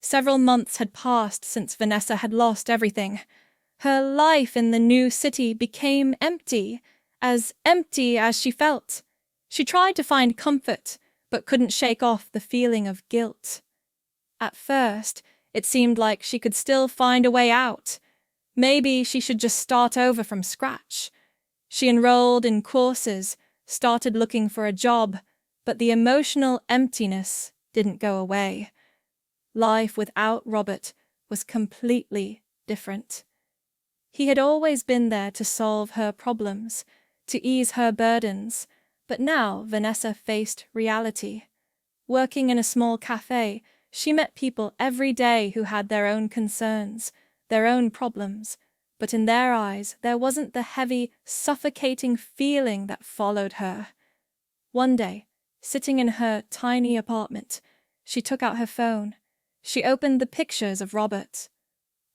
Several months had passed since Vanessa had lost everything. Her life in the new city became empty as she felt. She tried to find comfort, but couldn't shake off the feeling of guilt. At first, it seemed like she could still find a way out. Maybe she should just start over from scratch. She enrolled in courses, started looking for a job, but the emotional emptiness didn't go away. Life without Robert was completely different. He had always been there to solve her problems, to ease her burdens, but now Vanessa faced reality. Working in a small cafe, she met people every day who had their own concerns, their own problems, but in their eyes there wasn't the heavy, suffocating feeling that followed her. One day, sitting in her tiny apartment, she took out her phone. She opened the pictures of Robert.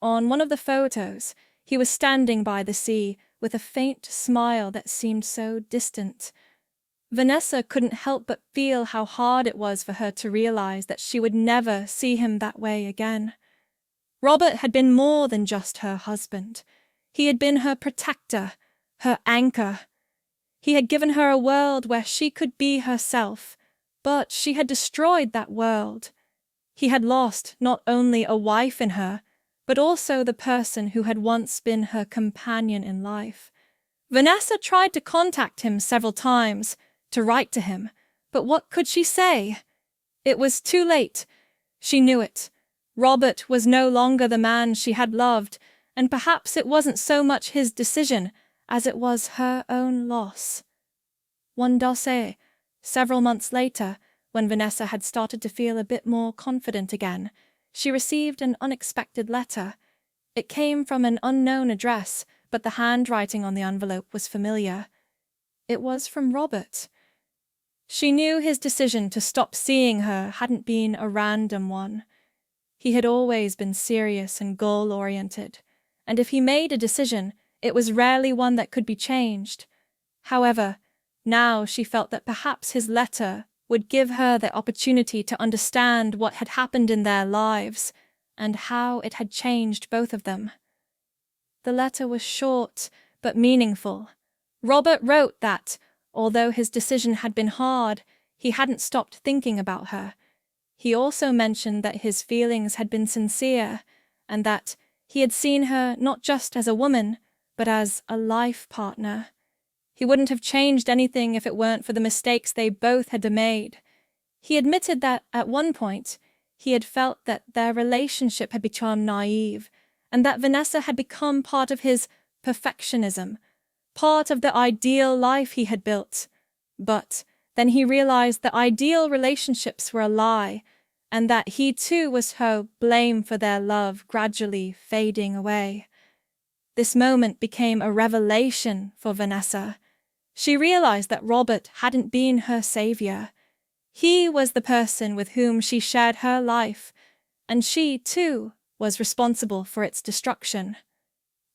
On one of the photos, he was standing by the sea with a faint smile that seemed so distant. Vanessa couldn't help but feel how hard it was for her to realize that she would never see him that way again. Robert had been more than just her husband. He had been her protector, her anchor. He had given her a world where she could be herself, but she had destroyed that world. He had lost not only a wife in her, but also the person who had once been her companion in life. Vanessa tried to contact him several times, to write to him, but what could she say? It was too late. She knew it. Robert was no longer the man she had loved, and perhaps it wasn't so much his decision as it was her own loss. One day, several months later, when Vanessa had started to feel a bit more confident again, she received an unexpected letter. It came from an unknown address, but the handwriting on the envelope was familiar. It was from Robert. She knew his decision to stop seeing her hadn't been a random one. He had always been serious and goal-oriented, and if he made a decision, it was rarely one that could be changed. However, now she felt that perhaps his letter would give her the opportunity to understand what had happened in their lives and how it had changed both of them. The letter was short but meaningful. Robert wrote that, although his decision had been hard, he hadn't stopped thinking about her. He also mentioned that his feelings had been sincere and that he had seen her not just as a woman, but as a life partner. He wouldn't have changed anything if it weren't for the mistakes they both had made. He admitted that, at one point, he had felt that their relationship had become naive, and that Vanessa had become part of his perfectionism, part of the ideal life he had built. But then he realized that ideal relationships were a lie, and that he too was to blame for their love gradually fading away. This moment became a revelation for Vanessa. She realized that Robert hadn't been her savior. He was the person with whom she shared her life, and she, too, was responsible for its destruction.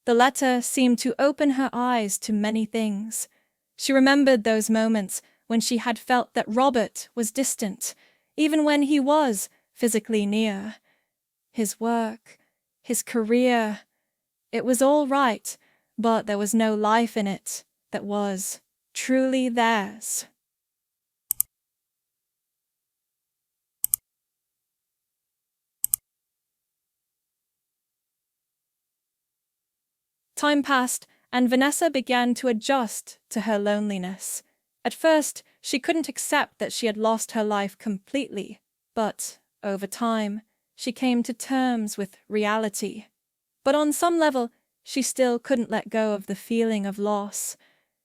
The letter seemed to open her eyes to many things. She remembered those moments when she had felt that Robert was distant, even when he was physically near. His work, his career, it was all right, but there was no life in it that was truly theirs. Time passed, and Vanessa began to adjust to her loneliness. At first, she couldn't accept that she had lost her life completely, but, over time, she came to terms with reality. But on some level, she still couldn't let go of the feeling of loss.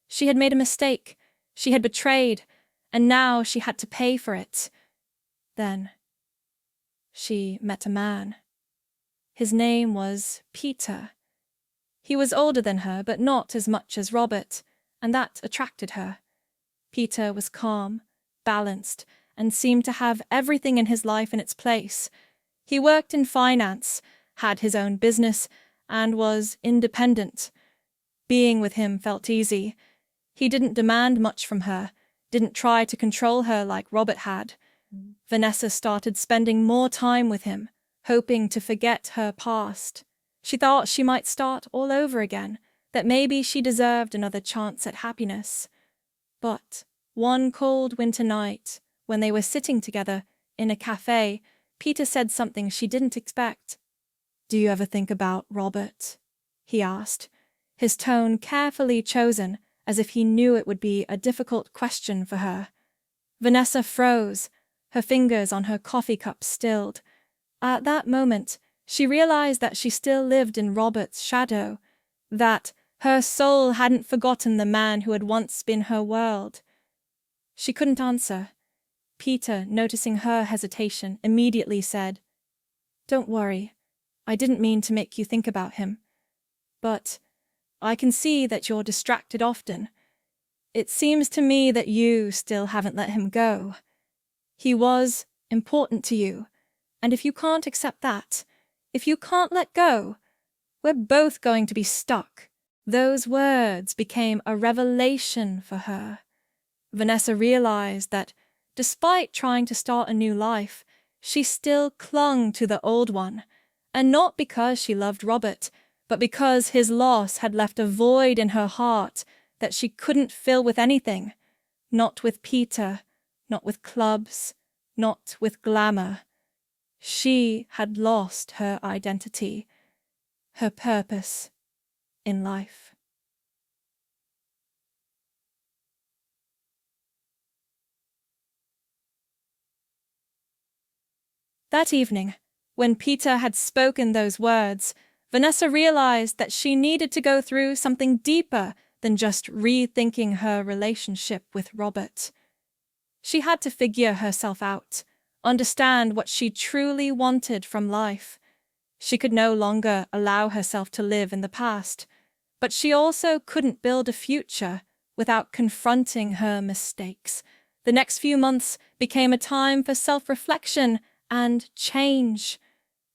She had made a mistake, she had betrayed, and now she had to pay for it. Then, she met a man. His name was Peter. He was older than her, but not as much as Robert, and that attracted her. Peter was calm, balanced, and seemed to have everything in his life in its place. He worked in finance, had his own business, and was independent. Being with him felt easy. He didn't demand much from her, didn't try to control her like Robert had. Vanessa started spending more time with him, hoping to forget her past. She thought she might start all over again, that maybe she deserved another chance at happiness. But one cold winter night, when they were sitting together in a cafe, Peter said something she didn't expect. "Do you ever think about Robert?" he asked, his tone carefully chosen, as if he knew it would be a difficult question for her. Vanessa froze, her fingers on her coffee cup stilled. At that moment, she realized that she still lived in Robert's shadow, that her soul hadn't forgotten the man who had once been her world. She couldn't answer. Peter, noticing her hesitation, immediately said, "Don't worry. I didn't mean to make you think about him. But I can see that you're distracted often. It seems to me that you still haven't let him go. He was important to you, and if you can't accept that, if you can't let go, we're both going to be stuck." Those words became a revelation for her. Vanessa realized that, despite trying to start a new life, she still clung to the old one, and not because she loved Robert, but because his loss had left a void in her heart that she couldn't fill with anything, not with Peter, not with clubs, not with glamour. She had lost her identity, her purpose in life. That evening, when Peter had spoken those words, Vanessa realized that she needed to go through something deeper than just rethinking her relationship with Robert. She had to figure herself out, understand what she truly wanted from life. She could no longer allow herself to live in the past, but she also couldn't build a future without confronting her mistakes. The next few months became a time for self-reflection and change.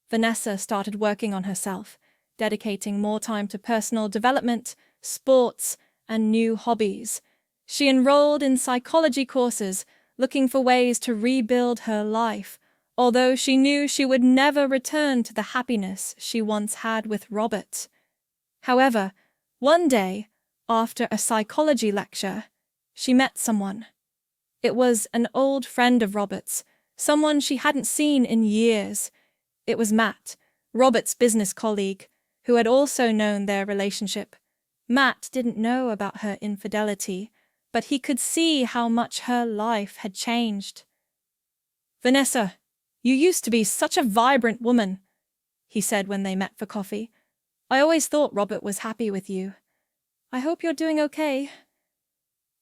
Vanessa started working on herself, dedicating more time to personal development, sports, and new hobbies. She enrolled in psychology courses, looking for ways to rebuild her life, although she knew she would never return to the happiness she once had with Robert. However, one day, after a psychology lecture, she met someone. It was an old friend of Robert's, someone she hadn't seen in years. It was Matt, Robert's business colleague, who had also known their relationship. Matt didn't know about her infidelity, but he could see how much her life had changed. "Vanessa, you used to be such a vibrant woman," he said when they met for coffee. "I always thought Robert was happy with you. I hope you're doing okay."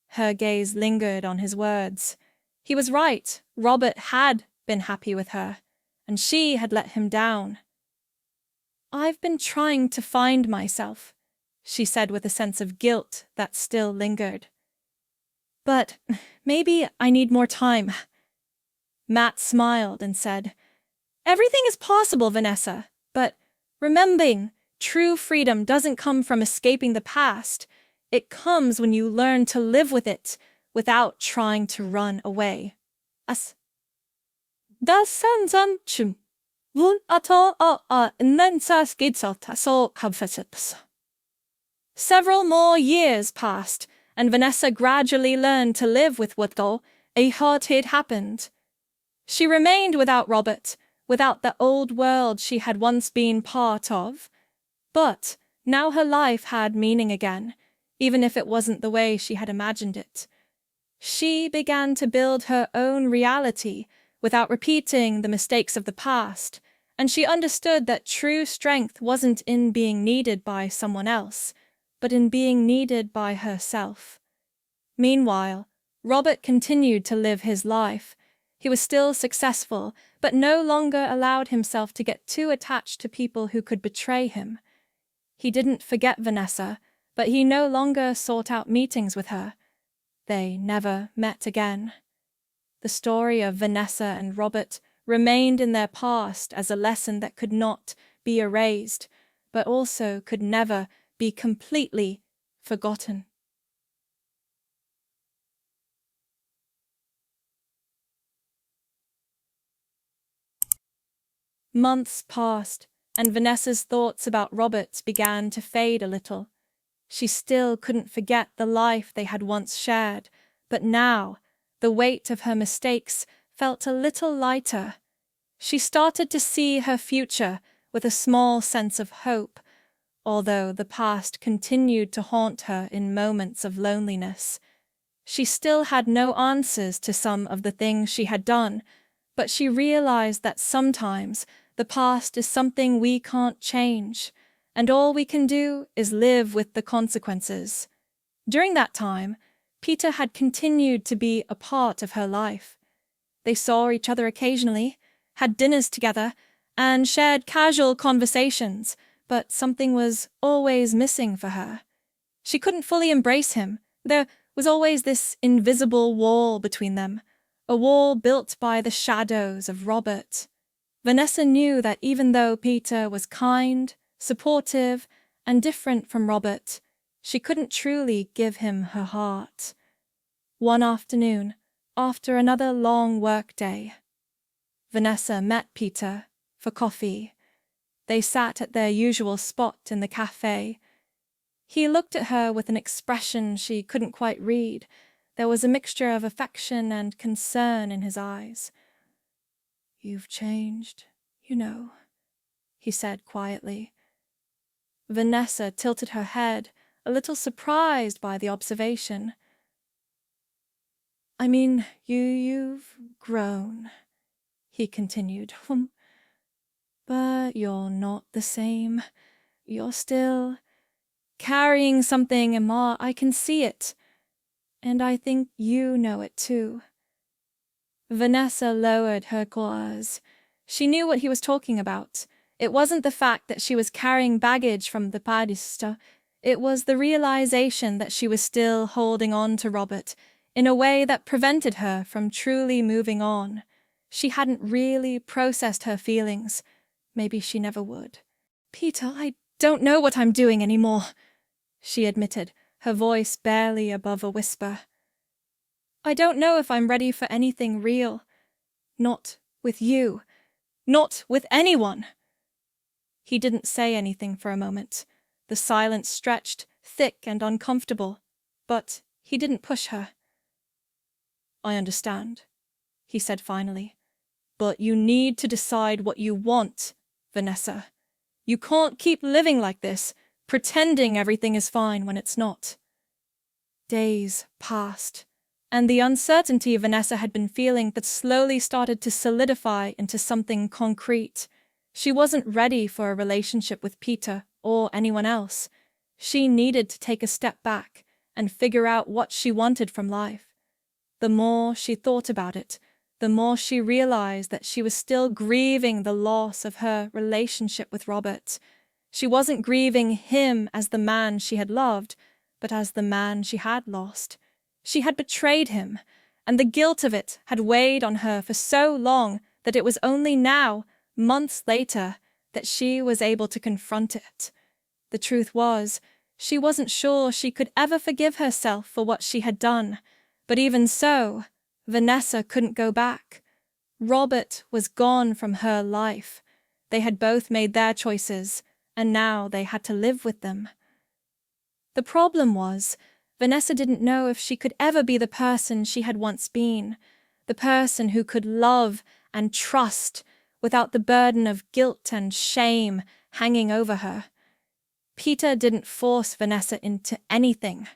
Her gaze lingered on his words. He was right. Robert had been happy with her, and she had let him down. "I've been trying to find myself," she said with a sense of guilt that still lingered. "But maybe I need more time." Matt smiled and said, "Everything is possible, Vanessa, but remembering true freedom doesn't come from escaping the past. It comes when you learn to live with it without trying to run away." Several more years passed, and Vanessa gradually learned to live with what a hurt had happened. She remained without Robert, without the old world she had once been part of. But now her life had meaning again, even if it wasn't the way she had imagined it. She began to build her own reality without repeating the mistakes of the past, and she understood that true strength wasn't in being needed by someone else, but in being needed by herself. Meanwhile, Robert continued to live his life. He was still successful, but no longer allowed himself to get too attached to people who could betray him. He didn't forget Vanessa, but he no longer sought out meetings with her. They never met again. The story of Vanessa and Robert remained in their past as a lesson that could not be erased, but also could never be completely forgotten. Months passed, and Vanessa's thoughts about Robert began to fade a little. She still couldn't forget the life they had once shared, but now the weight of her mistakes felt a little lighter. She started to see her future with a small sense of hope, although the past continued to haunt her in moments of loneliness. She still had no answers to some of the things she had done, but she realized that sometimes the past is something we can't change, and all we can do is live with the consequences. During that time, Peter had continued to be a part of her life. They saw each other occasionally, had dinners together, and shared casual conversations, but something was always missing for her. She couldn't fully embrace him. There was always this invisible wall between them, a wall built by the shadows of Robert. Vanessa knew that even though Peter was kind, supportive, and different from Robert, she couldn't truly give him her heart. One afternoon, after another long work-day, Vanessa met Peter for coffee. They sat at their usual spot in the cafe. He looked at her with an expression she couldn't quite read. There was a mixture of affection and concern in his eyes. "You've changed, you know," he said quietly. Vanessa tilted her head, a little surprised by the observation. "I mean, you've grown," he continued. "But you're not the same. You're still carrying something, Emma. I can see it. And I think you know it too." Vanessa lowered her gauze. She knew what he was talking about. It wasn't the fact that she was carrying baggage from the Padista. It was the realization that she was still holding on to Robert in a way that prevented her from truly moving on. She hadn't really processed her feelings. Maybe she never would. "Peter, I don't know what I'm doing anymore," she admitted, her voice barely above a whisper. "I don't know if I'm ready for anything real. Not with you. Not with anyone." He didn't say anything for a moment. The silence stretched, thick and uncomfortable, but he didn't push her. "I understand," he said finally. "But you need to decide what you want, Vanessa. You can't keep living like this, pretending everything is fine when it's not." Days passed, and the uncertainty Vanessa had been feeling that slowly started to solidify into something concrete. She wasn't ready for a relationship with Peter or anyone else. She needed to take a step back and figure out what she wanted from life. The more she thought about it, the more she realized that she was still grieving the loss of her relationship with Robert. She wasn't grieving him as the man she had loved, but as the man she had lost. She had betrayed him, and the guilt of it had weighed on her for so long that it was only now, months later, that she was able to confront it. The truth was, she wasn't sure she could ever forgive herself for what she had done, but even so, Vanessa couldn't go back. Robert was gone from her life. They had both made their choices, and now they had to live with them. The problem was, Vanessa didn't know if she could ever be the person she had once been, the person who could love and trust without the burden of guilt and shame hanging over her. Peter didn't force Vanessa into anything.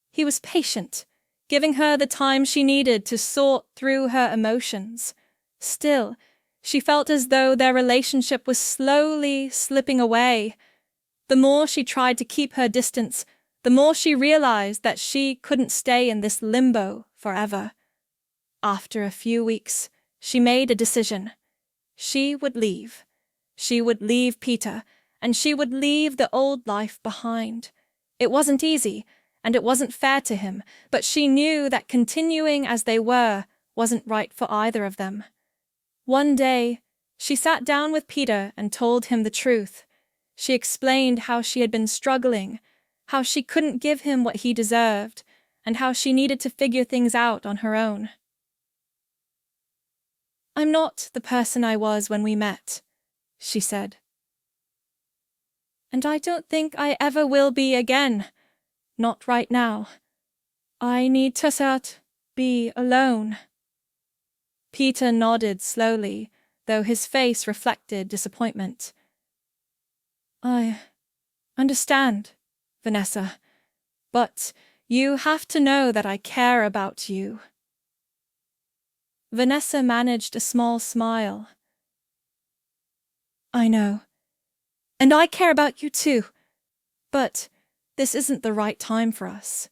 He was patient, giving her the time she needed to sort through her emotions. Still, she felt as though their relationship was slowly slipping away. The more she tried to keep her distance, the more she realized that she couldn't stay in this limbo forever. After a few weeks, she made a decision. She would leave. She would leave Peter, and she would leave the old life behind. It wasn't easy, and it wasn't fair to him, but she knew that continuing as they were wasn't right for either of them. One day, she sat down with Peter and told him the truth. She explained how she had been struggling, how she couldn't give him what he deserved, and how she needed to figure things out on her own. "I'm not the person I was when we met," she said. And I don't think I ever will be again. Not right now. I need to be alone. Peter nodded slowly, though his face reflected disappointment. I understand, Vanessa, but you have to know that I care about you. Vanessa managed a small smile. I know. And I care about you too. But this isn't the right time for us.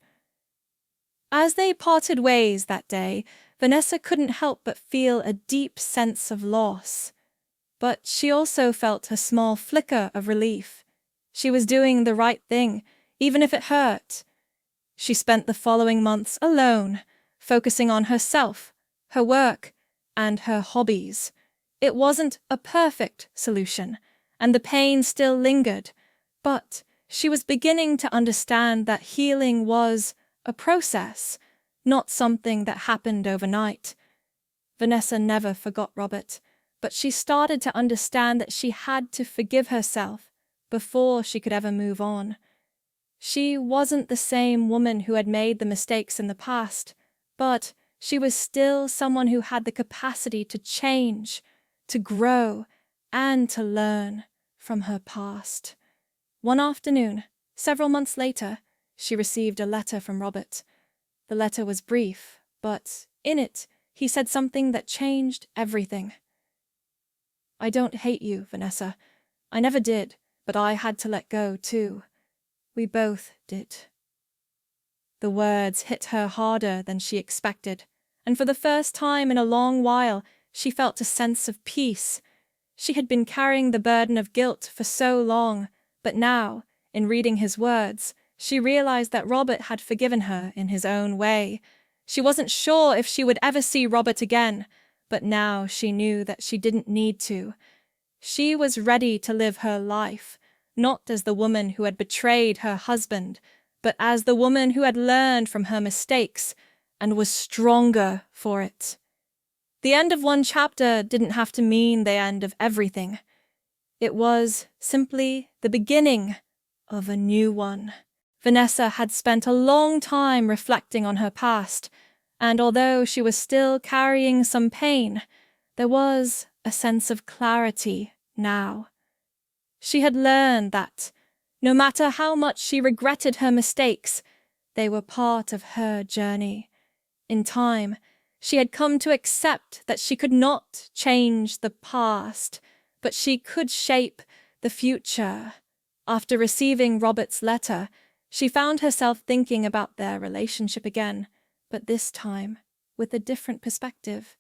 As they parted ways that day, Vanessa couldn't help but feel a deep sense of loss. But she also felt a small flicker of relief. She was doing the right thing, even if it hurt. She spent the following months alone, focusing on herself, her work, and her hobbies. It wasn't a perfect solution, and the pain still lingered, but she was beginning to understand that healing was a process, not something that happened overnight. Vanessa never forgot Robert, but she started to understand that she had to forgive herself before she could ever move on. She wasn't the same woman who had made the mistakes in the past, but she was still someone who had the capacity to change, to grow, and to learn from her past. One afternoon, several months later, she received a letter from Robert. The letter was brief, but in it, he said something that changed everything. I don't hate you, Vanessa. I never did, but I had to let go too. We both did. The words hit her harder than she expected, and for the first time in a long while, she felt a sense of peace. She had been carrying the burden of guilt for so long, but now, in reading his words, she realized that Robert had forgiven her in his own way. She wasn't sure if she would ever see Robert again, but now she knew that she didn't need to. She was ready to live her life, not as the woman who had betrayed her husband, but as the woman who had learned from her mistakes and was stronger for it. The end of one chapter didn't have to mean the end of everything. It was simply the beginning of a new one. Vanessa had spent a long time reflecting on her past, and although she was still carrying some pain, there was a sense of clarity now. She had learned that, no matter how much she regretted her mistakes, they were part of her journey. In time, she had come to accept that she could not change the past, but she could shape the future. After receiving Robert's letter, she found herself thinking about their relationship again, but this time with a different perspective.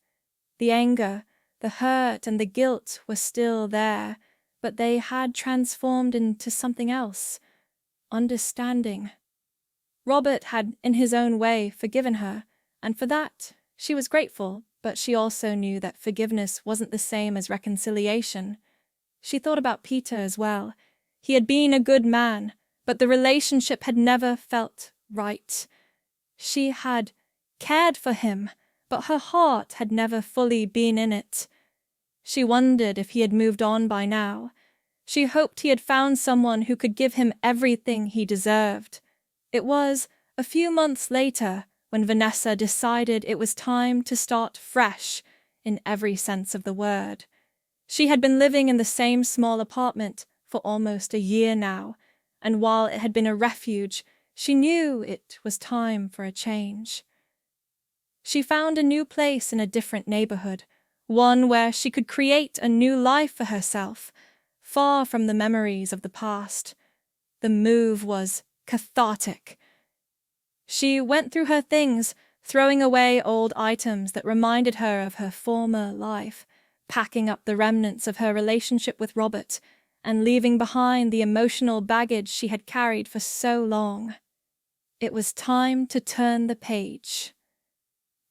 The anger, the hurt, and the guilt were still there, but they had transformed into something else, understanding. Robert had, in his own way, forgiven her, and for that she was grateful, but she also knew that forgiveness wasn't the same as reconciliation. She thought about Peter as well. He had been a good man, but the relationship had never felt right. She had cared for him, but her heart had never fully been in it. She wondered if he had moved on by now. She hoped he had found someone who could give him everything he deserved. It was a few months later when Vanessa decided it was time to start fresh in every sense of the word. She had been living in the same small apartment for almost a year now, and while it had been a refuge, she knew it was time for a change. She found a new place in a different neighborhood, one where she could create a new life for herself, far from the memories of the past. The move was cathartic. She went through her things, throwing away old items that reminded her of her former life, packing up the remnants of her relationship with Robert, and leaving behind the emotional baggage she had carried for so long. It was time to turn the page.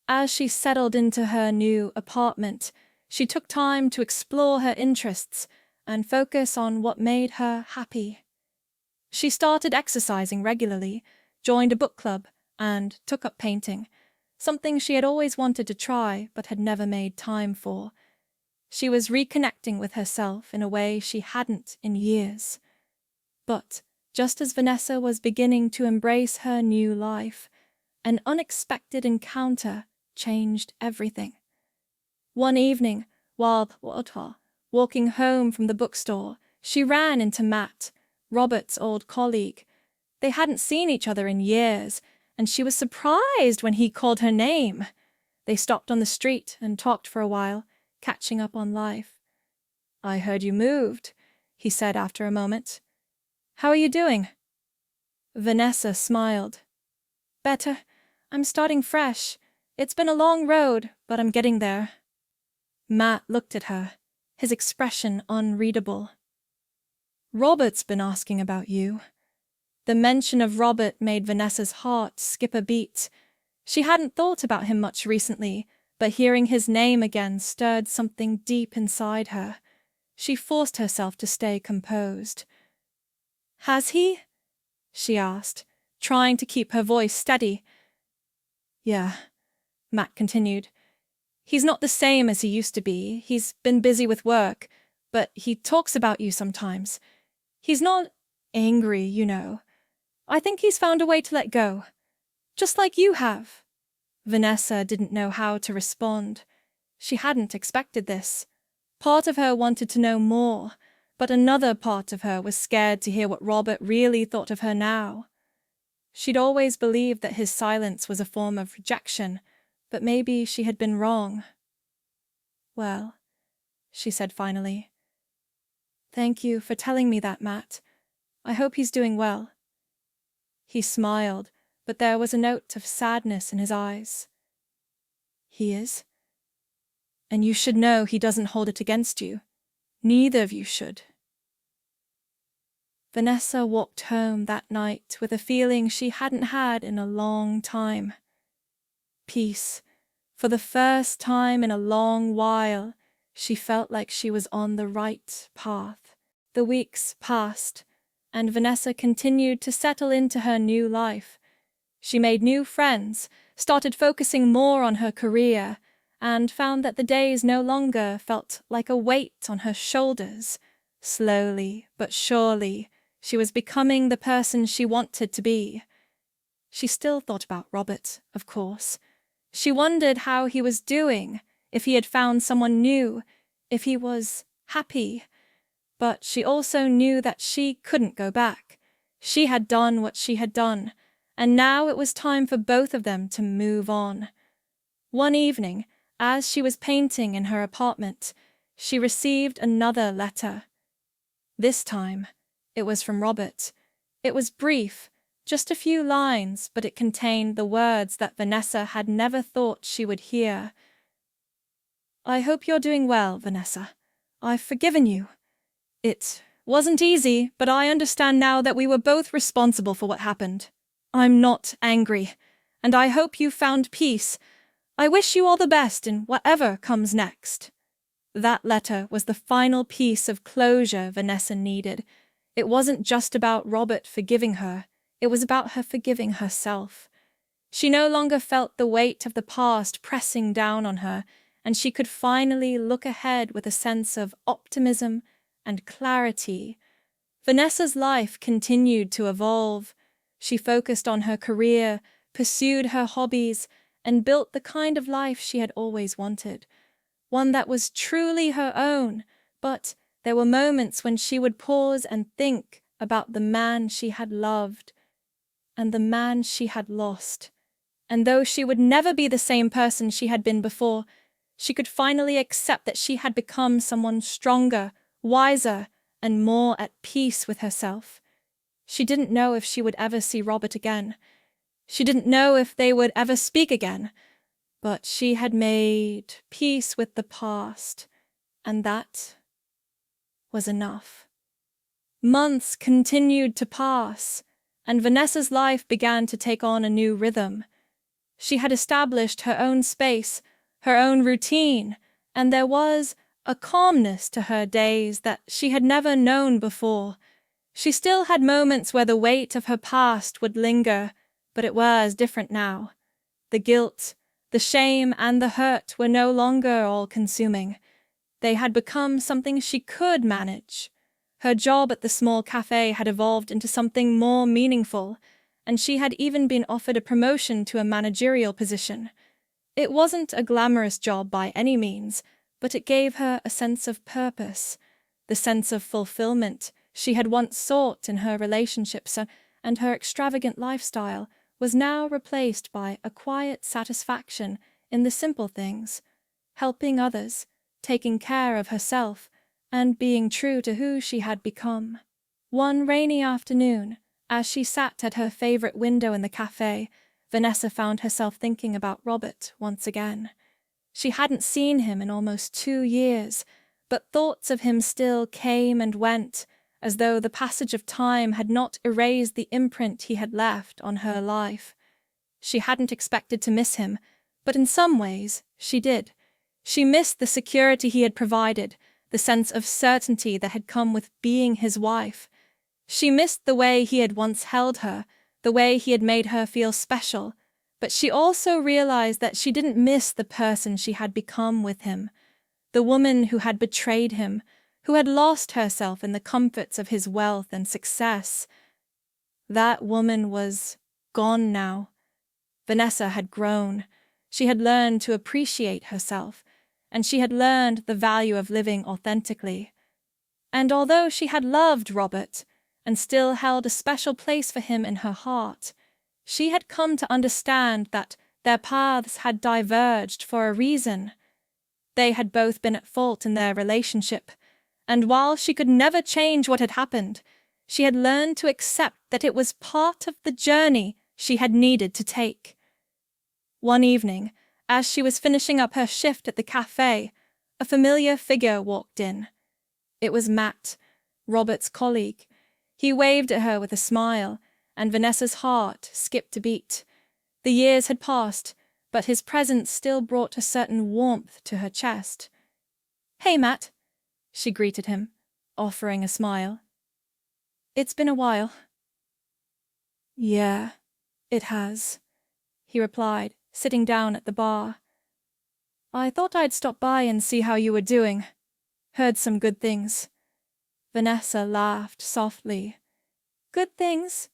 As she settled into her new apartment, she took time to explore her interests and focus on what made her happy. She started exercising regularly, joined a book club, and took up painting, something she had always wanted to try but had never made time for. She was reconnecting with herself in a way she hadn't in years. But just as Vanessa was beginning to embrace her new life, an unexpected encounter changed everything. One evening, while walking home from the bookstore, she ran into Matt, Robert's old colleague. They hadn't seen each other in years, and she was surprised when he called her name. They stopped on the street and talked for a while, catching up on life. "I heard you moved," he said after a moment. "How are you doing?" Vanessa smiled. "Better. I'm starting fresh. It's been a long road, but I'm getting there." Matt looked at her, his expression unreadable. "Robert's been asking about you." The mention of Robert made Vanessa's heart skip a beat. She hadn't thought about him much recently, but hearing his name again stirred something deep inside her. She forced herself to stay composed. "Has he?" she asked, trying to keep her voice steady. "Yeah," Matt continued. "He's not the same as he used to be. He's been busy with work, but he talks about you sometimes. He's not angry, you know. I think he's found a way to let go. Just like you have." Vanessa didn't know how to respond. She hadn't expected this. Part of her wanted to know more, but another part of her was scared to hear what Robert really thought of her now. She'd always believed that his silence was a form of rejection, but maybe she had been wrong. "Well," she said finally. "Thank you for telling me that, Matt. I hope he's doing well." He smiled, but there was a note of sadness in his eyes. "He is? And you should know he doesn't hold it against you. Neither of you should." Vanessa walked home that night with a feeling she hadn't had in a long time. Peace. For the first time in a long while, she felt like she was on the right path. The weeks passed, and Vanessa continued to settle into her new life. She made new friends, started focusing more on her career, and found that the days no longer felt like a weight on her shoulders. Slowly but surely, she was becoming the person she wanted to be. She still thought about Robert, of course. She wondered how he was doing, if he had found someone new, if he was happy. But she also knew that she couldn't go back. She had done what she had done, and now it was time for both of them to move on. One evening, as she was painting in her apartment, she received another letter. This time, it was from Robert. It was brief, just a few lines, but it contained the words that Vanessa had never thought she would hear. "I hope you're doing well, Vanessa. I've forgiven you. It wasn't easy, but I understand now that we were both responsible for what happened. I'm not angry, and I hope you found peace. I wish you all the best in whatever comes next." That letter was the final piece of closure Vanessa needed. It wasn't just about Robert forgiving her. It was about her forgiving herself. She no longer felt the weight of the past pressing down on her, and she could finally look ahead with a sense of optimism and clarity. Vanessa's life continued to evolve. She focused on her career, pursued her hobbies, and built the kind of life she had always wanted. One that was truly her own, but there were moments when she would pause and think about the man she had loved and the man she had lost. And though she would never be the same person she had been before, she could finally accept that she had become someone stronger, wiser, and more at peace with herself. She didn't know if she would ever see Robert again. She didn't know if they would ever speak again. But she had made peace with the past, and that was enough. Months continued to pass, and Vanessa's life began to take on a new rhythm. She had established her own space, her own routine, and there was a calmness to her days that she had never known before. She still had moments where the weight of her past would linger, but it was different now. The guilt, the shame, and the hurt were no longer all-consuming. They had become something she could manage. Her job at the small cafe had evolved into something more meaningful, and she had even been offered a promotion to a managerial position. It wasn't a glamorous job by any means, but it gave her a sense of purpose, the sense of fulfillment she had once sought in her relationships, and her extravagant lifestyle was now replaced by a quiet satisfaction in the simple things, helping others, taking care of herself, and being true to who she had become. One rainy afternoon, as she sat at her favorite window in the cafe, Vanessa found herself thinking about Robert once again. She hadn't seen him in almost 2 years, but thoughts of him still came and went, as though the passage of time had not erased the imprint he had left on her life. She hadn't expected to miss him, but in some ways she did. She missed the security he had provided, the sense of certainty that had come with being his wife. She missed the way he had once held her, the way he had made her feel special, but she also realized that she didn't miss the person she had become with him, the woman who had betrayed him, who had lost herself in the comforts of his wealth and success. That woman was gone now. Vanessa had grown. She had learned to appreciate herself, and she had learned the value of living authentically. And although she had loved Robert, and still held a special place for him in her heart, she had come to understand that their paths had diverged for a reason. They had both been at fault in their relationship, and while she could never change what had happened, she had learned to accept that it was part of the journey she had needed to take. One evening, as she was finishing up her shift at the cafe, a familiar figure walked in. It was Matt, Robert's colleague. He waved at her with a smile, and Vanessa's heart skipped a beat. The years had passed, but his presence still brought a certain warmth to her chest. "Hey, Matt," she greeted him, offering a smile. "It's been a while." "Yeah, it has," he replied, sitting down at the bar. "I thought I'd stop by and see how you were doing. Heard some good things." Vanessa laughed softly. "Good things?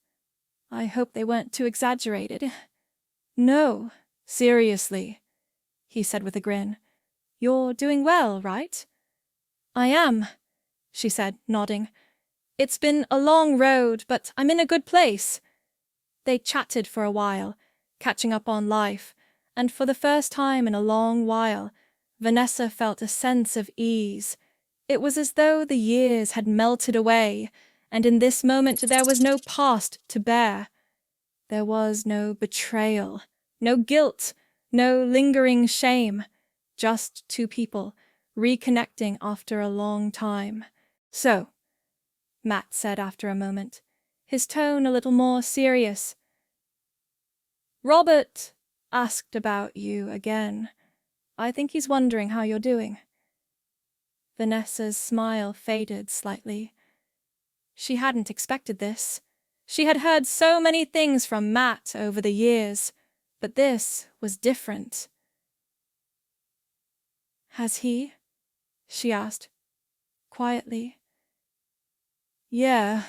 I hope they weren't too exaggerated." "No, seriously," he said with a grin. "You're doing well, right?" "I am," she said, nodding. "It's been a long road, but I'm in a good place." They chatted for a while, catching up on life, and for the first time in a long while, Vanessa felt a sense of ease. It was as though the years had melted away, and in this moment there was no past to bear. There was no betrayal, no guilt, no lingering shame, just two people reconnecting after a long time. "So," Matt said after a moment, his tone a little more serious, "Robert asked about you again. I think he's wondering how you're doing." Vanessa's smile faded slightly. She hadn't expected this. She had heard so many things from Matt over the years, but this was different. "Has he?" she asked, quietly. "Yeah,"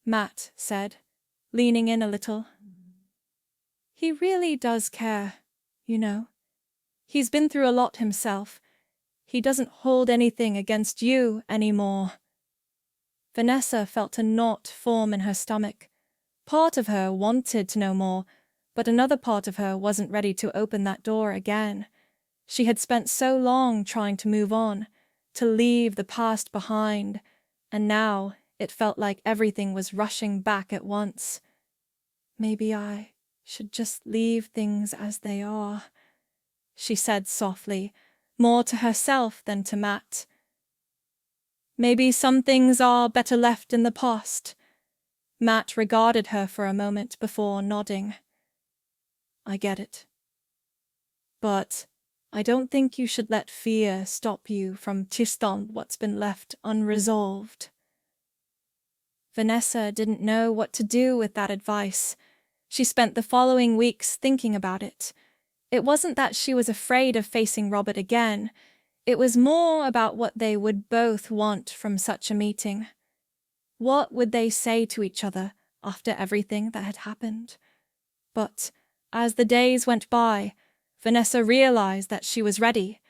Matt said, leaning in a little. "He really does care, you know. He's been through a lot himself. He doesn't hold anything against you anymore." Vanessa felt a knot form in her stomach. Part of her wanted to know more, but another part of her wasn't ready to open that door again. She had spent so long trying to move on, to leave the past behind, and now it felt like everything was rushing back at once. "Maybe I should just leave things as they are," she said softly, more to herself than to Matt. "Maybe some things are better left in the past." Matt regarded her for a moment before nodding. "I get it. But I don't think you should let fear stop you from tiston what's been left unresolved." Vanessa didn't know what to do with that advice. She spent the following weeks thinking about it. It wasn't that she was afraid of facing Robert again. It was more about what they would both want from such a meeting. What would they say to each other after everything that had happened? But as the days went by, Vanessa realized that she was ready.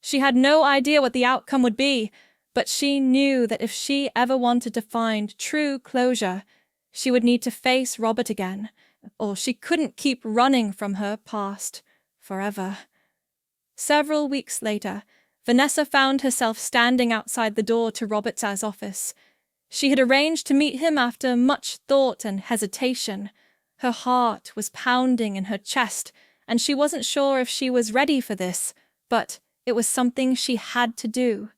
She had no idea what the outcome would be, but she knew that if she ever wanted to find true closure, she would need to face Robert again, or she couldn't keep running from her past forever. Several weeks later, Vanessa found herself standing outside the door to Robert's office. She had arranged to meet him after much thought and hesitation. Her heart was pounding in her chest, and she wasn't sure if she was ready for this, but it was something she had to do.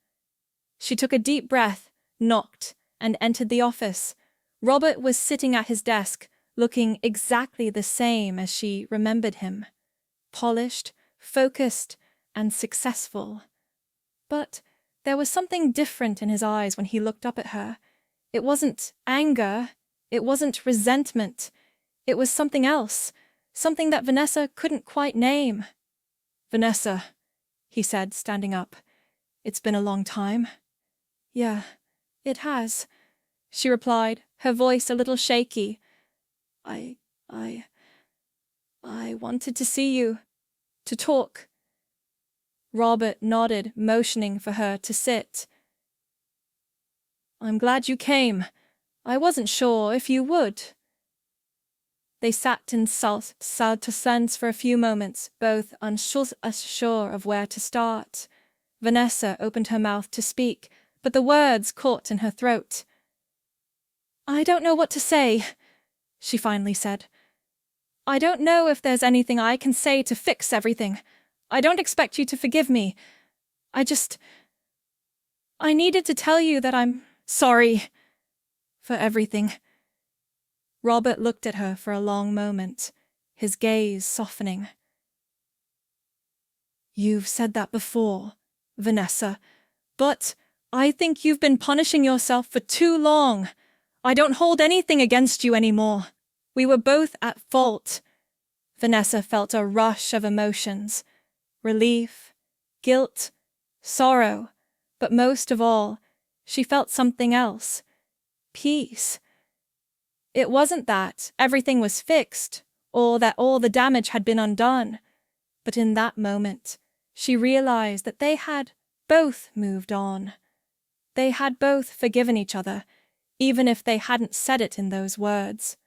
She took a deep breath, knocked, and entered the office. Robert was sitting at his desk, looking exactly the same as she remembered him. Polished, focused, and successful. But there was something different in his eyes when he looked up at her. It wasn't anger, it wasn't resentment. It was something else, something that Vanessa couldn't quite name. "Vanessa," he said, standing up. "It's been a long time." "Yeah, it has," she replied, her voice a little shaky. I wanted to see you, to talk." Robert nodded, motioning for her to sit. "I'm glad you came. I wasn't sure if you would." They sat in silence for a few moments, both unsure of where to start. Vanessa opened her mouth to speak, but the words caught in her throat. "I don't know what to say," she finally said. "I don't know if there's anything I can say to fix everything. I don't expect you to forgive me. I needed to tell you that I'm sorry for everything." Robert looked at her for a long moment, his gaze softening. "You've said that before, Vanessa, but I think you've been punishing yourself for too long. I don't hold anything against you anymore. We were both at fault." Vanessa felt a rush of emotions. Relief, guilt, sorrow, but most of all, she felt something else. Peace. It wasn't that everything was fixed, or that all the damage had been undone, but in that moment, she realized that they had both moved on. They had both forgiven each other, even if they hadn't said it in those words.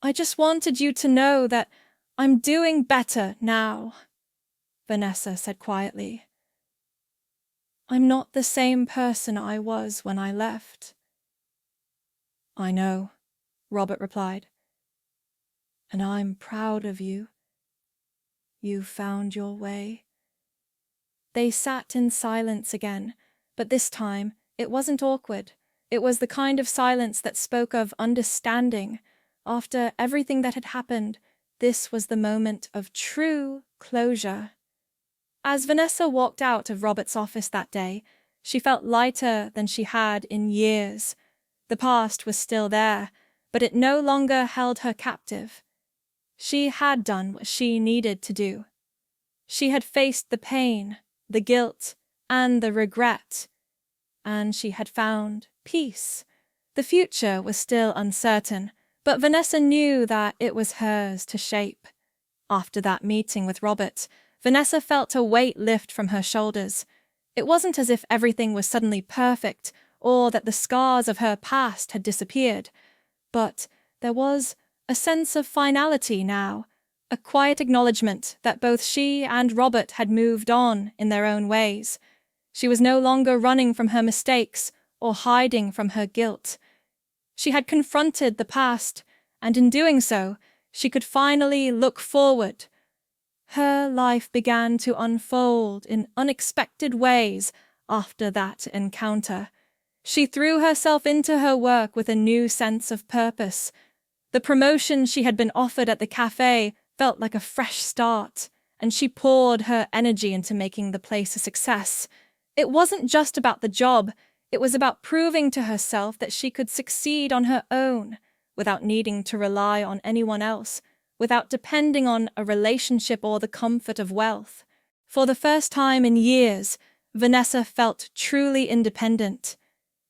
"I just wanted you to know that I'm doing better now," Vanessa said quietly. "I'm not the same person I was when I left." "I know," Robert replied. "And I'm proud of you. You found your way." They sat in silence again, but this time it wasn't awkward. It was the kind of silence that spoke of understanding. After everything that had happened, this was the moment of true closure. As Vanessa walked out of Robert's office that day, she felt lighter than she had in years. The past was still there, but it no longer held her captive. She had done what she needed to do. She had faced the pain, the guilt, and the regret, and she had found peace. The future was still uncertain, but Vanessa knew that it was hers to shape. After that meeting with Robert, Vanessa felt a weight lift from her shoulders. It wasn't as if everything was suddenly perfect, or that the scars of her past had disappeared. But there was a sense of finality now, a quiet acknowledgement that both she and Robert had moved on in their own ways. She was no longer running from her mistakes or hiding from her guilt. She had confronted the past, and in doing so, she could finally look forward. Her life began to unfold in unexpected ways after that encounter. She threw herself into her work with a new sense of purpose. The promotion she had been offered at the cafe felt like a fresh start, and she poured her energy into making the place a success. It wasn't just about the job, it was about proving to herself that she could succeed on her own, without needing to rely on anyone else, without depending on a relationship or the comfort of wealth. For the first time in years, Vanessa felt truly independent.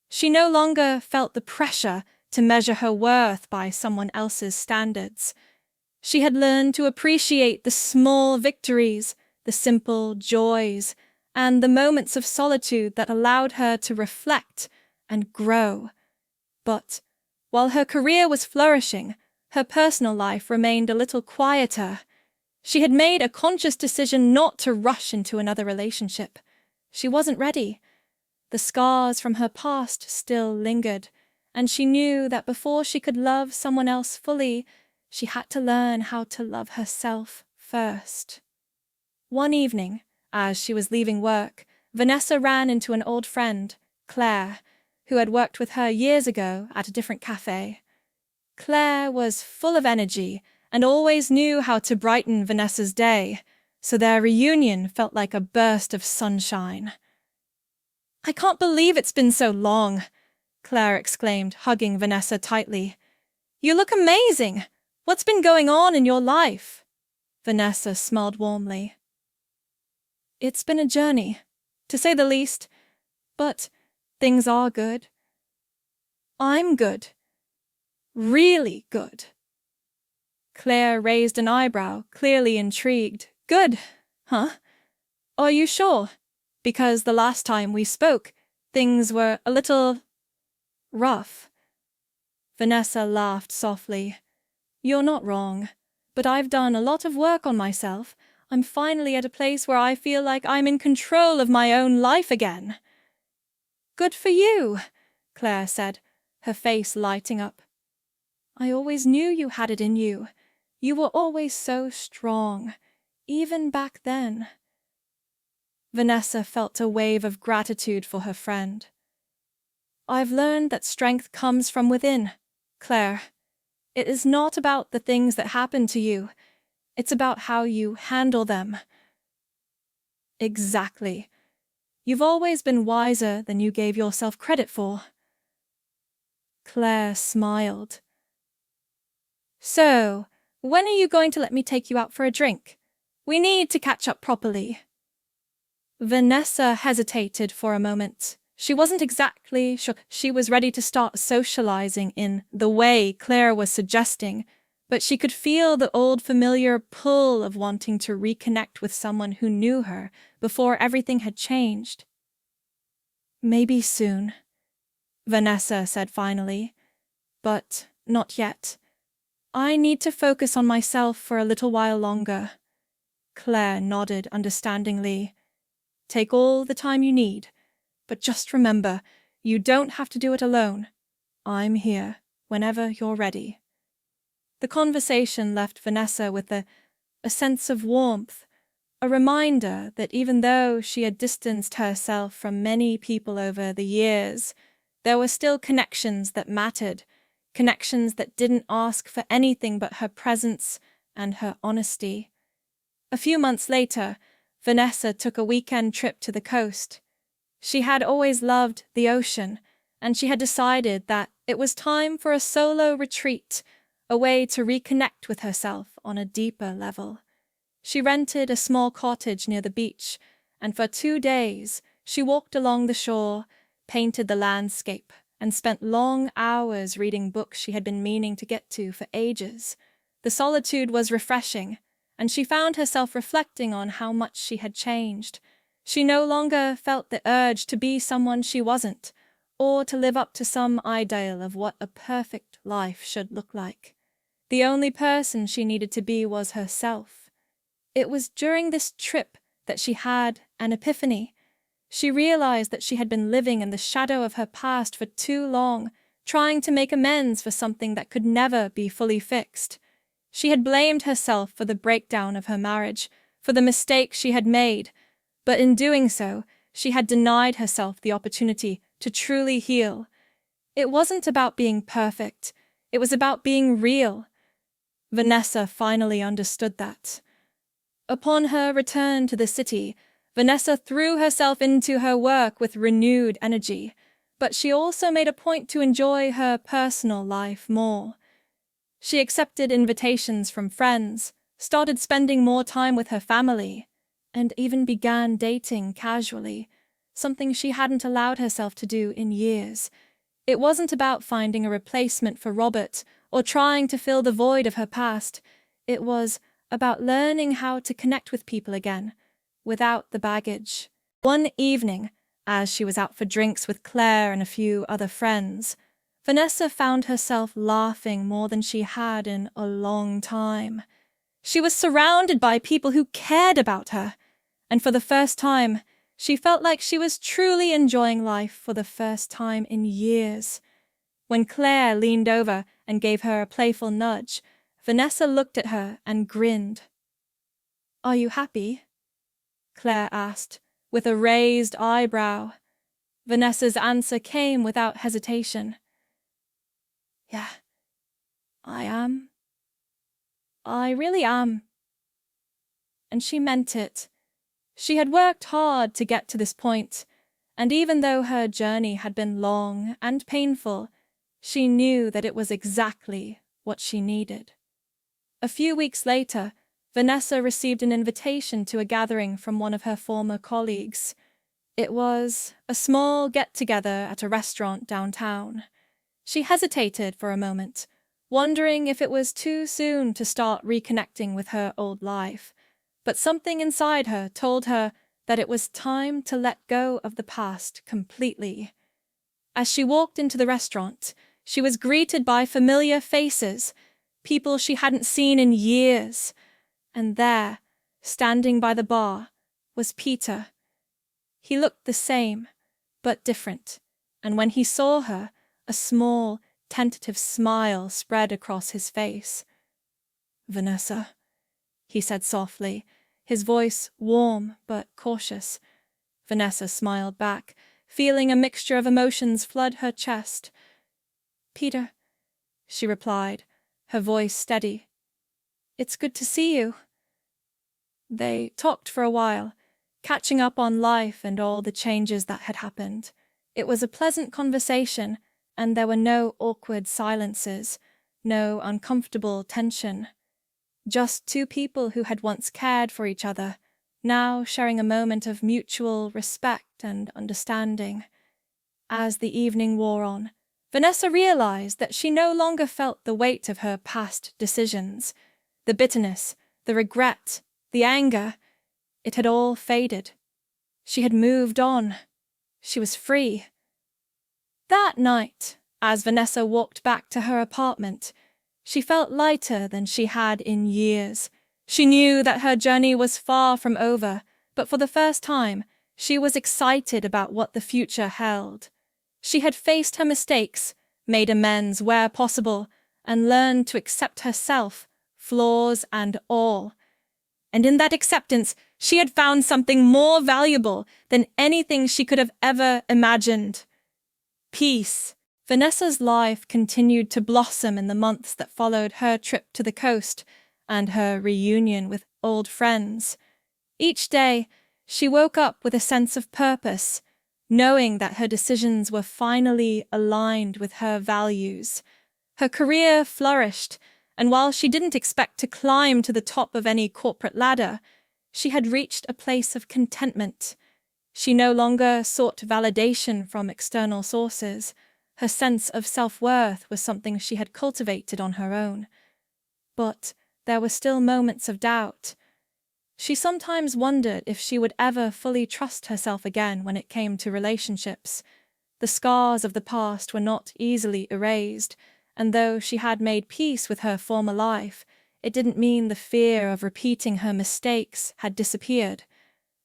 She no longer felt the pressure to measure her worth by someone else's standards. She had learned to appreciate the small victories, the simple joys, and the moments of solitude that allowed her to reflect and grow. But while her career was flourishing, her personal life remained a little quieter. She had made a conscious decision not to rush into another relationship. She wasn't ready. The scars from her past still lingered, and she knew that before she could love someone else fully, she had to learn how to love herself first. One evening, as she was leaving work, Vanessa ran into an old friend, Claire, who had worked with her years ago at a different cafe. Claire was full of energy and always knew how to brighten Vanessa's day, so their reunion felt like a burst of sunshine. "I can't believe it's been so long," Claire exclaimed, hugging Vanessa tightly. "You look amazing! What's been going on in your life?" Vanessa smiled warmly. "It's been a journey, to say the least, but things are good. I'm good. Really good." Claire raised an eyebrow, clearly intrigued. "Good, huh? Are you sure? Because the last time we spoke, things were a little rough." Vanessa laughed softly. "You're not wrong, but I've done a lot of work on myself. I'm finally at a place where I feel like I'm in control of my own life again." "Good for you," Claire said, her face lighting up. "I always knew you had it in you. You were always so strong, even back then." Vanessa felt a wave of gratitude for her friend. "I've learned that strength comes from within, Claire. It is not about the things that happen to you. It's about how you handle them." "Exactly. You've always been wiser than you gave yourself credit for." Claire smiled. "So, when are you going to let me take you out for a drink? We need to catch up properly." Vanessa hesitated for a moment. She wasn't exactly sure she was ready to start socializing in the way Claire was suggesting, but she could feel the old familiar pull of wanting to reconnect with someone who knew her before everything had changed. "Maybe soon," Vanessa said finally, "but not yet. I need to focus on myself for a little while longer." Claire nodded understandingly. "Take all the time you need, but just remember, you don't have to do it alone. I'm here whenever you're ready." The conversation left Vanessa with a sense of warmth, a reminder that even though she had distanced herself from many people over the years, there were still connections that mattered, connections that didn't ask for anything but her presence and her honesty. A few months later, Vanessa took a weekend trip to the coast. She had always loved the ocean, and she had decided that it was time for a solo retreat, a way to reconnect with herself on a deeper level. She rented a small cottage near the beach, and for 2 days she walked along the shore, painted the landscape, and spent long hours reading books she had been meaning to get to for ages. The solitude was refreshing, and she found herself reflecting on how much she had changed. She no longer felt the urge to be someone she wasn't, or to live up to some ideal of what a perfect life should look like. The only person she needed to be was herself. It was during this trip that she had an epiphany. She realized that she had been living in the shadow of her past for too long, trying to make amends for something that could never be fully fixed. She had blamed herself for the breakdown of her marriage, for the mistakes she had made, but in doing so, she had denied herself the opportunity to truly heal. It wasn't about being perfect. It was about being real. Vanessa finally understood that. Upon her return to the city, Vanessa threw herself into her work with renewed energy, but she also made a point to enjoy her personal life more. She accepted invitations from friends, started spending more time with her family, and even began dating casually, something she hadn't allowed herself to do in years. It wasn't about finding a replacement for Robert or trying to fill the void of her past. It was about learning how to connect with people again, without the baggage. One evening, as she was out for drinks with Claire and a few other friends, Vanessa found herself laughing more than she had in a long time. She was surrounded by people who cared about her, and for the first time, she felt like she was truly enjoying life for the first time in years. When Claire leaned over and gave her a playful nudge, Vanessa looked at her and grinned. "Are you happy?" Claire asked, with a raised eyebrow. Vanessa's answer came without hesitation. "Yeah, I am. I really am." And she meant it. She had worked hard to get to this point, and even though her journey had been long and painful, she knew that it was exactly what she needed. A few weeks later, Vanessa received an invitation to a gathering from one of her former colleagues. It was a small get-together at a restaurant downtown. She hesitated for a moment, wondering if it was too soon to start reconnecting with her old life. But something inside her told her that it was time to let go of the past completely. As she walked into the restaurant, she was greeted by familiar faces, people she hadn't seen in years. And there, standing by the bar, was Peter. He looked the same, but different, and when he saw her, a small, tentative smile spread across his face. "Vanessa," he said softly, his voice warm but cautious. Vanessa smiled back, feeling a mixture of emotions flood her chest. "Peter," she replied, her voice steady. "It's good to see you." They talked for a while, catching up on life and all the changes that had happened. It was a pleasant conversation, and there were no awkward silences, no uncomfortable tension. Just two people who had once cared for each other, now sharing a moment of mutual respect and understanding. As the evening wore on, Vanessa realized that she no longer felt the weight of her past decisions. The bitterness, the regret, the anger, it had all faded. She had moved on. She was free. That night, as Vanessa walked back to her apartment, she felt lighter than she had in years. She knew that her journey was far from over, but for the first time, she was excited about what the future held. She had faced her mistakes, made amends where possible, and learned to accept herself, flaws and all. And in that acceptance, she had found something more valuable than anything she could have ever imagined. Peace. Vanessa's life continued to blossom in the months that followed her trip to the coast and her reunion with old friends. Each day, she woke up with a sense of purpose, knowing that her decisions were finally aligned with her values. Her career flourished, and while she didn't expect to climb to the top of any corporate ladder, she had reached a place of contentment. She no longer sought validation from external sources. Her sense of self-worth was something she had cultivated on her own. But there were still moments of doubt. She sometimes wondered if she would ever fully trust herself again when it came to relationships. The scars of the past were not easily erased, and though she had made peace with her former life, it didn't mean the fear of repeating her mistakes had disappeared.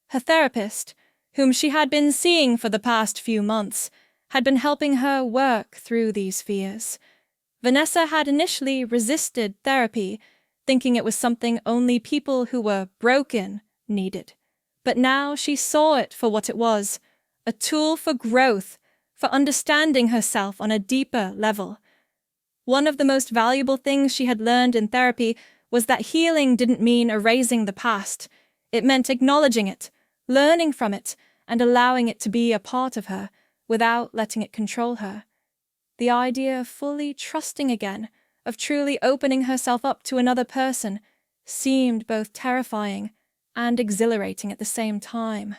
Her therapist, whom she had been seeing for the past few months, had been helping her work through these fears. Vanessa had initially resisted therapy, thinking it was something only people who were broken needed. But now she saw it for what it was, a tool for growth, for understanding herself on a deeper level. One of the most valuable things she had learned in therapy was that healing didn't mean erasing the past. It meant acknowledging it, learning from it, and allowing it to be a part of her, without letting it control her. The idea of fully trusting again, of truly opening herself up to another person, seemed both terrifying and exhilarating at the same time.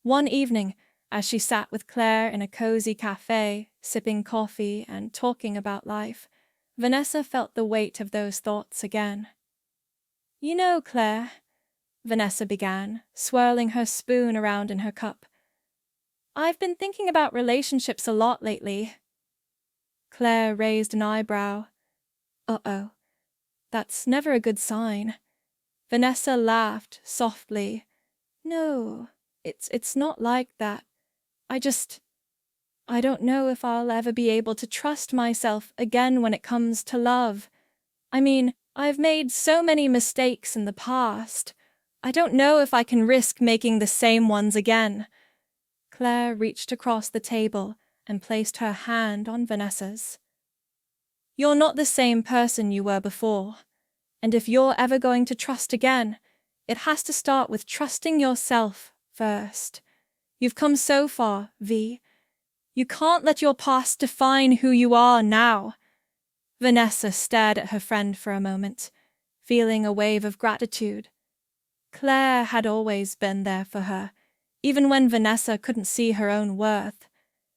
One evening, as she sat with Claire in a cozy cafe, sipping coffee and talking about life, Vanessa felt the weight of those thoughts again. "You know, Claire," Vanessa began, swirling her spoon around in her cup, "I've been thinking about relationships a lot lately." Claire raised an eyebrow. "Uh-oh, that's never a good sign." Vanessa laughed softly. "No, it's not like that. I don't know if I'll ever be able to trust myself again when it comes to love. I mean, I've made so many mistakes in the past. I don't know if I can risk making the same ones again." Claire reached across the table and placed her hand on Vanessa's. "You're not the same person you were before, and if you're ever going to trust again, it has to start with trusting yourself first. You've come so far, V. You can't let your past define who you are now." Vanessa stared at her friend for a moment, feeling a wave of gratitude. Claire had always been there for her, even when Vanessa couldn't see her own worth.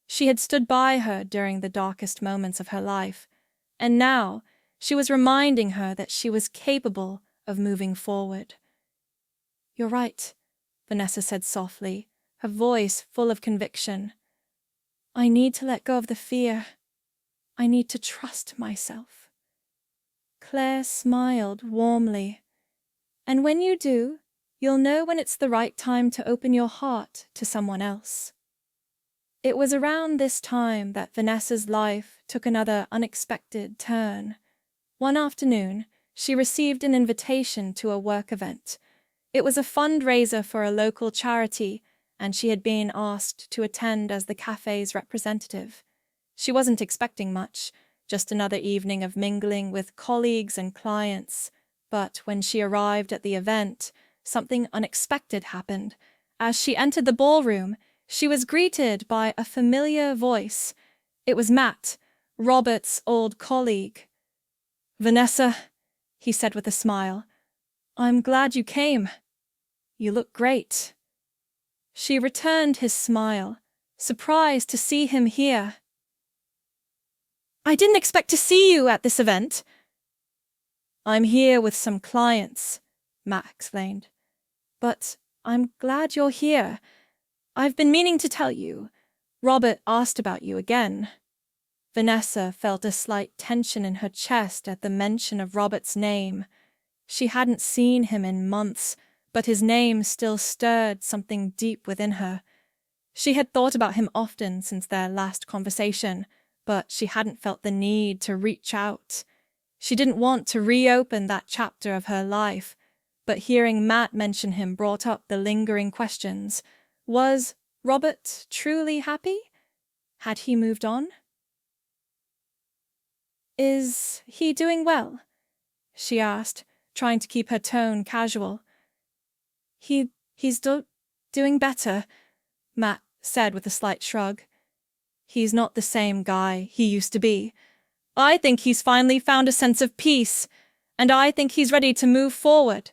She had stood by her during the darkest moments of her life, and now she was reminding her that she was capable of moving forward. "You're right," Vanessa said softly, her voice full of conviction. "I need to let go of the fear. I need to trust myself." Claire smiled warmly. "And when you do, you'll know when it's the right time to open your heart to someone else." It was around this time that Vanessa's life took another unexpected turn. One afternoon, she received an invitation to a work event. It was a fundraiser for a local charity, and she had been asked to attend as the cafe's representative. She wasn't expecting much, just another evening of mingling with colleagues and clients. But when she arrived at the event, something unexpected happened. As she entered the ballroom, she was greeted by a familiar voice. It was Matt, Robert's old colleague. "Vanessa," he said with a smile, "I'm glad you came. You look great." She returned his smile, surprised to see him here. "I didn't expect to see you at this event." "I'm here with some clients," Matt explained. "But I'm glad you're here. I've been meaning to tell you. Robert asked about you again." Vanessa felt a slight tension in her chest at the mention of Robert's name. She hadn't seen him in months, but his name still stirred something deep within her. She had thought about him often since their last conversation, but she hadn't felt the need to reach out. She didn't want to reopen that chapter of her life, but hearing Matt mention him brought up the lingering questions. Was Robert truly happy? Had he moved on? "Is he doing well?" she asked, trying to keep her tone casual. He's doing better," Matt said with a slight shrug. "He's not the same guy he used to be. I think he's finally found a sense of peace, and I think he's ready to move forward."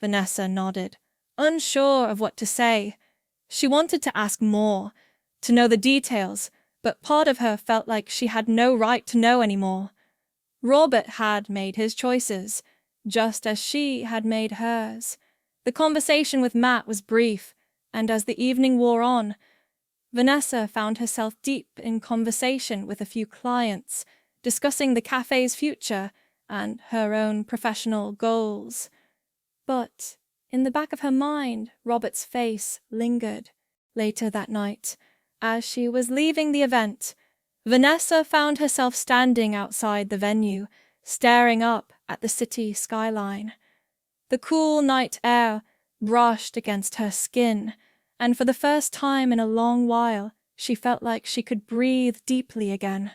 Vanessa nodded, unsure of what to say. She wanted to ask more, to know the details, but part of her felt like she had no right to know anymore. Robert had made his choices, just as she had made hers. The conversation with Matt was brief, and as the evening wore on, Vanessa found herself deep in conversation with a few clients, discussing the cafe's future and her own professional goals. But in the back of her mind, Robert's face lingered. Later that night, as she was leaving the event, Vanessa found herself standing outside the venue, staring up at the city skyline. The cool night air brushed against her skin, and for the first time in a long while, she felt like she could breathe deeply again.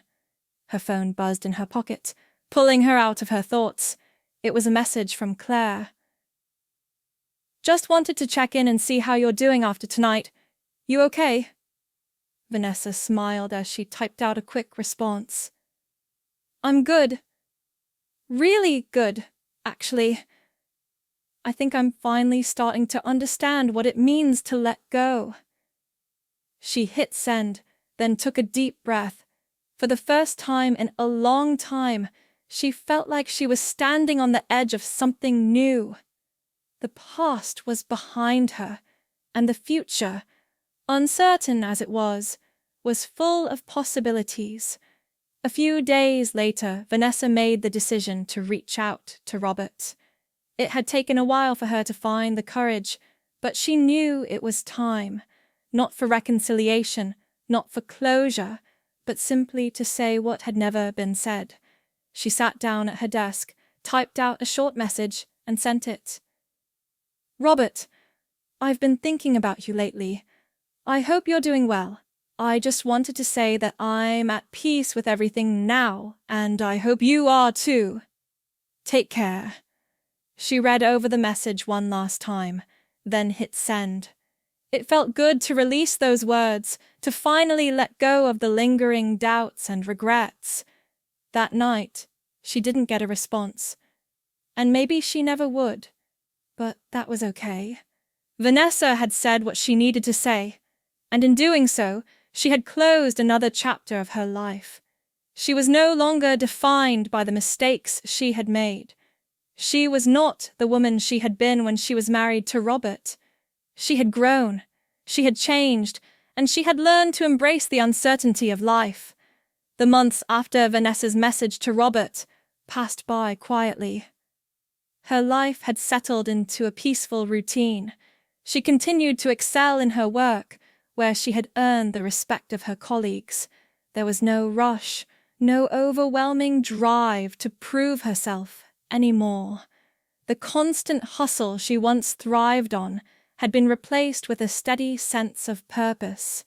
Her phone buzzed in her pocket, pulling her out of her thoughts. It was a message from Claire. "Just wanted to check in and see how you're doing after tonight. You okay?" Vanessa smiled as she typed out a quick response. "I'm good. Really good, actually. I think I'm finally starting to understand what it means to let go. She hit send, then took a deep breath. For the first time in a long time, she felt like she was standing on the edge of something new. The past was behind her, and the future, uncertain as it was full of possibilities. A few days later, Vanessa made the decision to reach out to Robert. It had taken a while for her to find the courage, but she knew it was time, not for reconciliation, not for closure, but simply to say what had never been said. She sat down at her desk, typed out a short message, and sent it. Robert, I've been thinking about you lately. I hope you're doing well. I just wanted to say that I'm at peace with everything now, and I hope you are too. Take care. She read over the message one last time, then hit send. It felt good to release those words, to finally let go of the lingering doubts and regrets. That night, she didn't get a response. And maybe she never would. But that was okay. Vanessa had said what she needed to say, and in doing so, she had closed another chapter of her life. She was no longer defined by the mistakes she had made. She was not the woman she had been when she was married to Robert. She had grown, she had changed, and she had learned to embrace the uncertainty of life. The months after Vanessa's message to Robert passed by quietly. Her life had settled into a peaceful routine. She continued to excel in her work, where she had earned the respect of her colleagues. There was no rush, no overwhelming drive to prove herself anymore. The constant hustle she once thrived on had been replaced with a steady sense of purpose.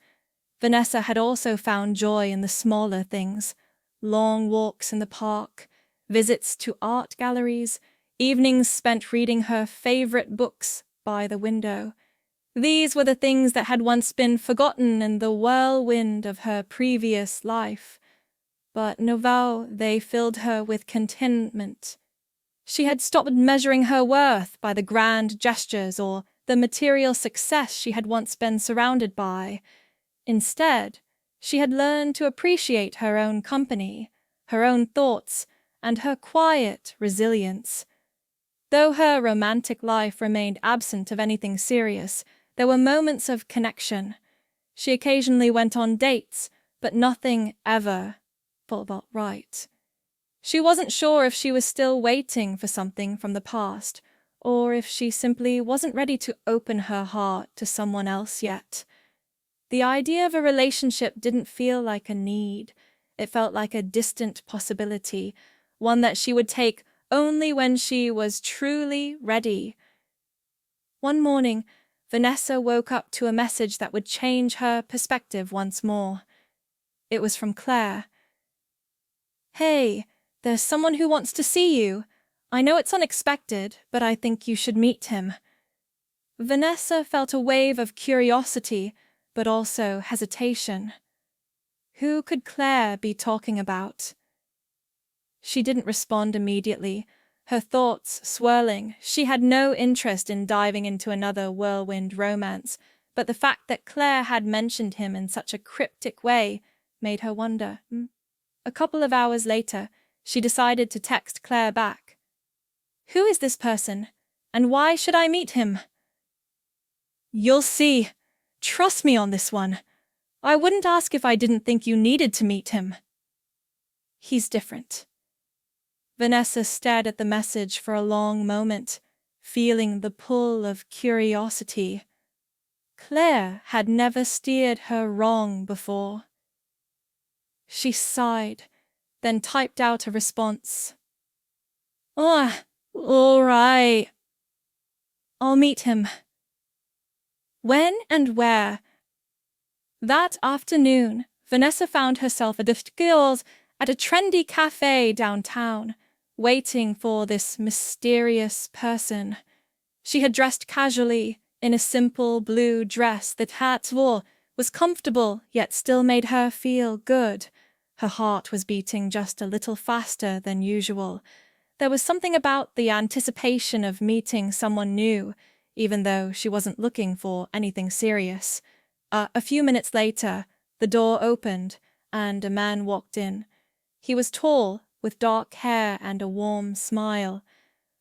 Vanessa had also found joy in the smaller things: long walks in the park, visits to art galleries, evenings spent reading her favorite books by the window. These were the things that had once been forgotten in the whirlwind of her previous life. But now they filled her with contentment. She had stopped measuring her worth by the grand gestures or the material success she had once been surrounded by. Instead, she had learned to appreciate her own company, her own thoughts, and her quiet resilience. Though her romantic life remained absent of anything serious, there were moments of connection. She occasionally went on dates, but nothing ever felt right. She wasn't sure if she was still waiting for something from the past, or if she simply wasn't ready to open her heart to someone else yet. The idea of a relationship didn't feel like a need. It felt like a distant possibility, one that she would take only when she was truly ready. One morning, Vanessa woke up to a message that would change her perspective once more. It was from Claire. Hey, there's someone who wants to see you. I know it's unexpected, but I think you should meet him. Vanessa felt a wave of curiosity, but also hesitation. Who could Claire be talking about? She didn't respond immediately, her thoughts swirling. She had no interest in diving into another whirlwind romance, but the fact that Claire had mentioned him in such a cryptic way made her wonder. A couple of hours later, she decided to text Claire back. Who is this person, and why should I meet him? You'll see. Trust me on this one. I wouldn't ask if I didn't think you needed to meet him. He's different. Vanessa stared at the message for a long moment, feeling the pull of curiosity. Claire had never steered her wrong before. She sighed, then typed out a response. All right. I'll meet him. When and where? That afternoon, Vanessa found herself at a trendy cafe downtown, waiting for this mysterious person. She had dressed casually in a simple blue dress that was comfortable yet still made her feel good. Her heart was beating just a little faster than usual. There was something about the anticipation of meeting someone new, even though she wasn't looking for anything serious. A few minutes later, the door opened and a man walked in. He was tall, with dark hair and a warm smile.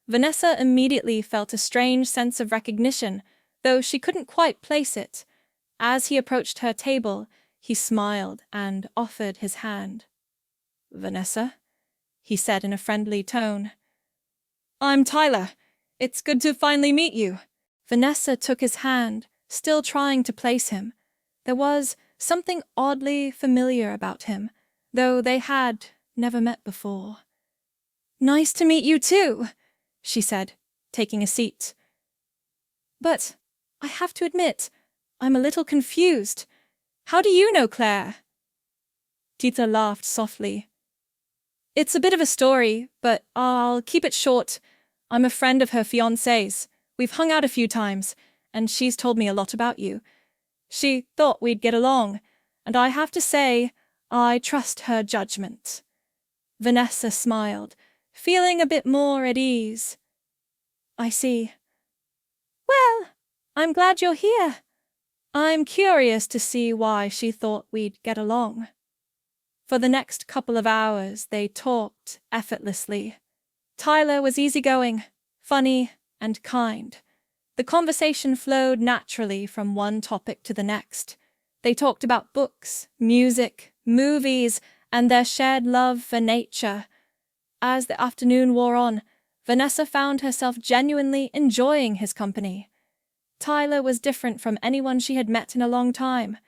Vanessa immediately felt a strange sense of recognition, though she couldn't quite place it. As he approached her table, he smiled and offered his hand. "Vanessa?" he said in a friendly tone. "I'm Tyler. It's good to finally meet you." Vanessa took his hand, still trying to place him. There was something oddly familiar about him, though they had never met before. "Nice to meet you too," she said, taking a seat. "But I have to admit, I'm a little confused. How do you know Claire?" Tita laughed softly. "It's a bit of a story, but I'll keep it short. I'm a friend of her fiancé's. We've hung out a few times, and she's told me a lot about you. She thought we'd get along, and I have to say, I trust her judgment." Vanessa smiled, feeling a bit more at ease. "I see. Well, I'm glad you're here. I'm curious to see why she thought we'd get along." For the next couple of hours, they talked effortlessly. Tyler was easygoing, funny, and kind. The conversation flowed naturally from one topic to the next. They talked about books, music, movies, and their shared love for nature. As the afternoon wore on, Vanessa found herself genuinely enjoying his company. Tyler was different from anyone she had met in a long time.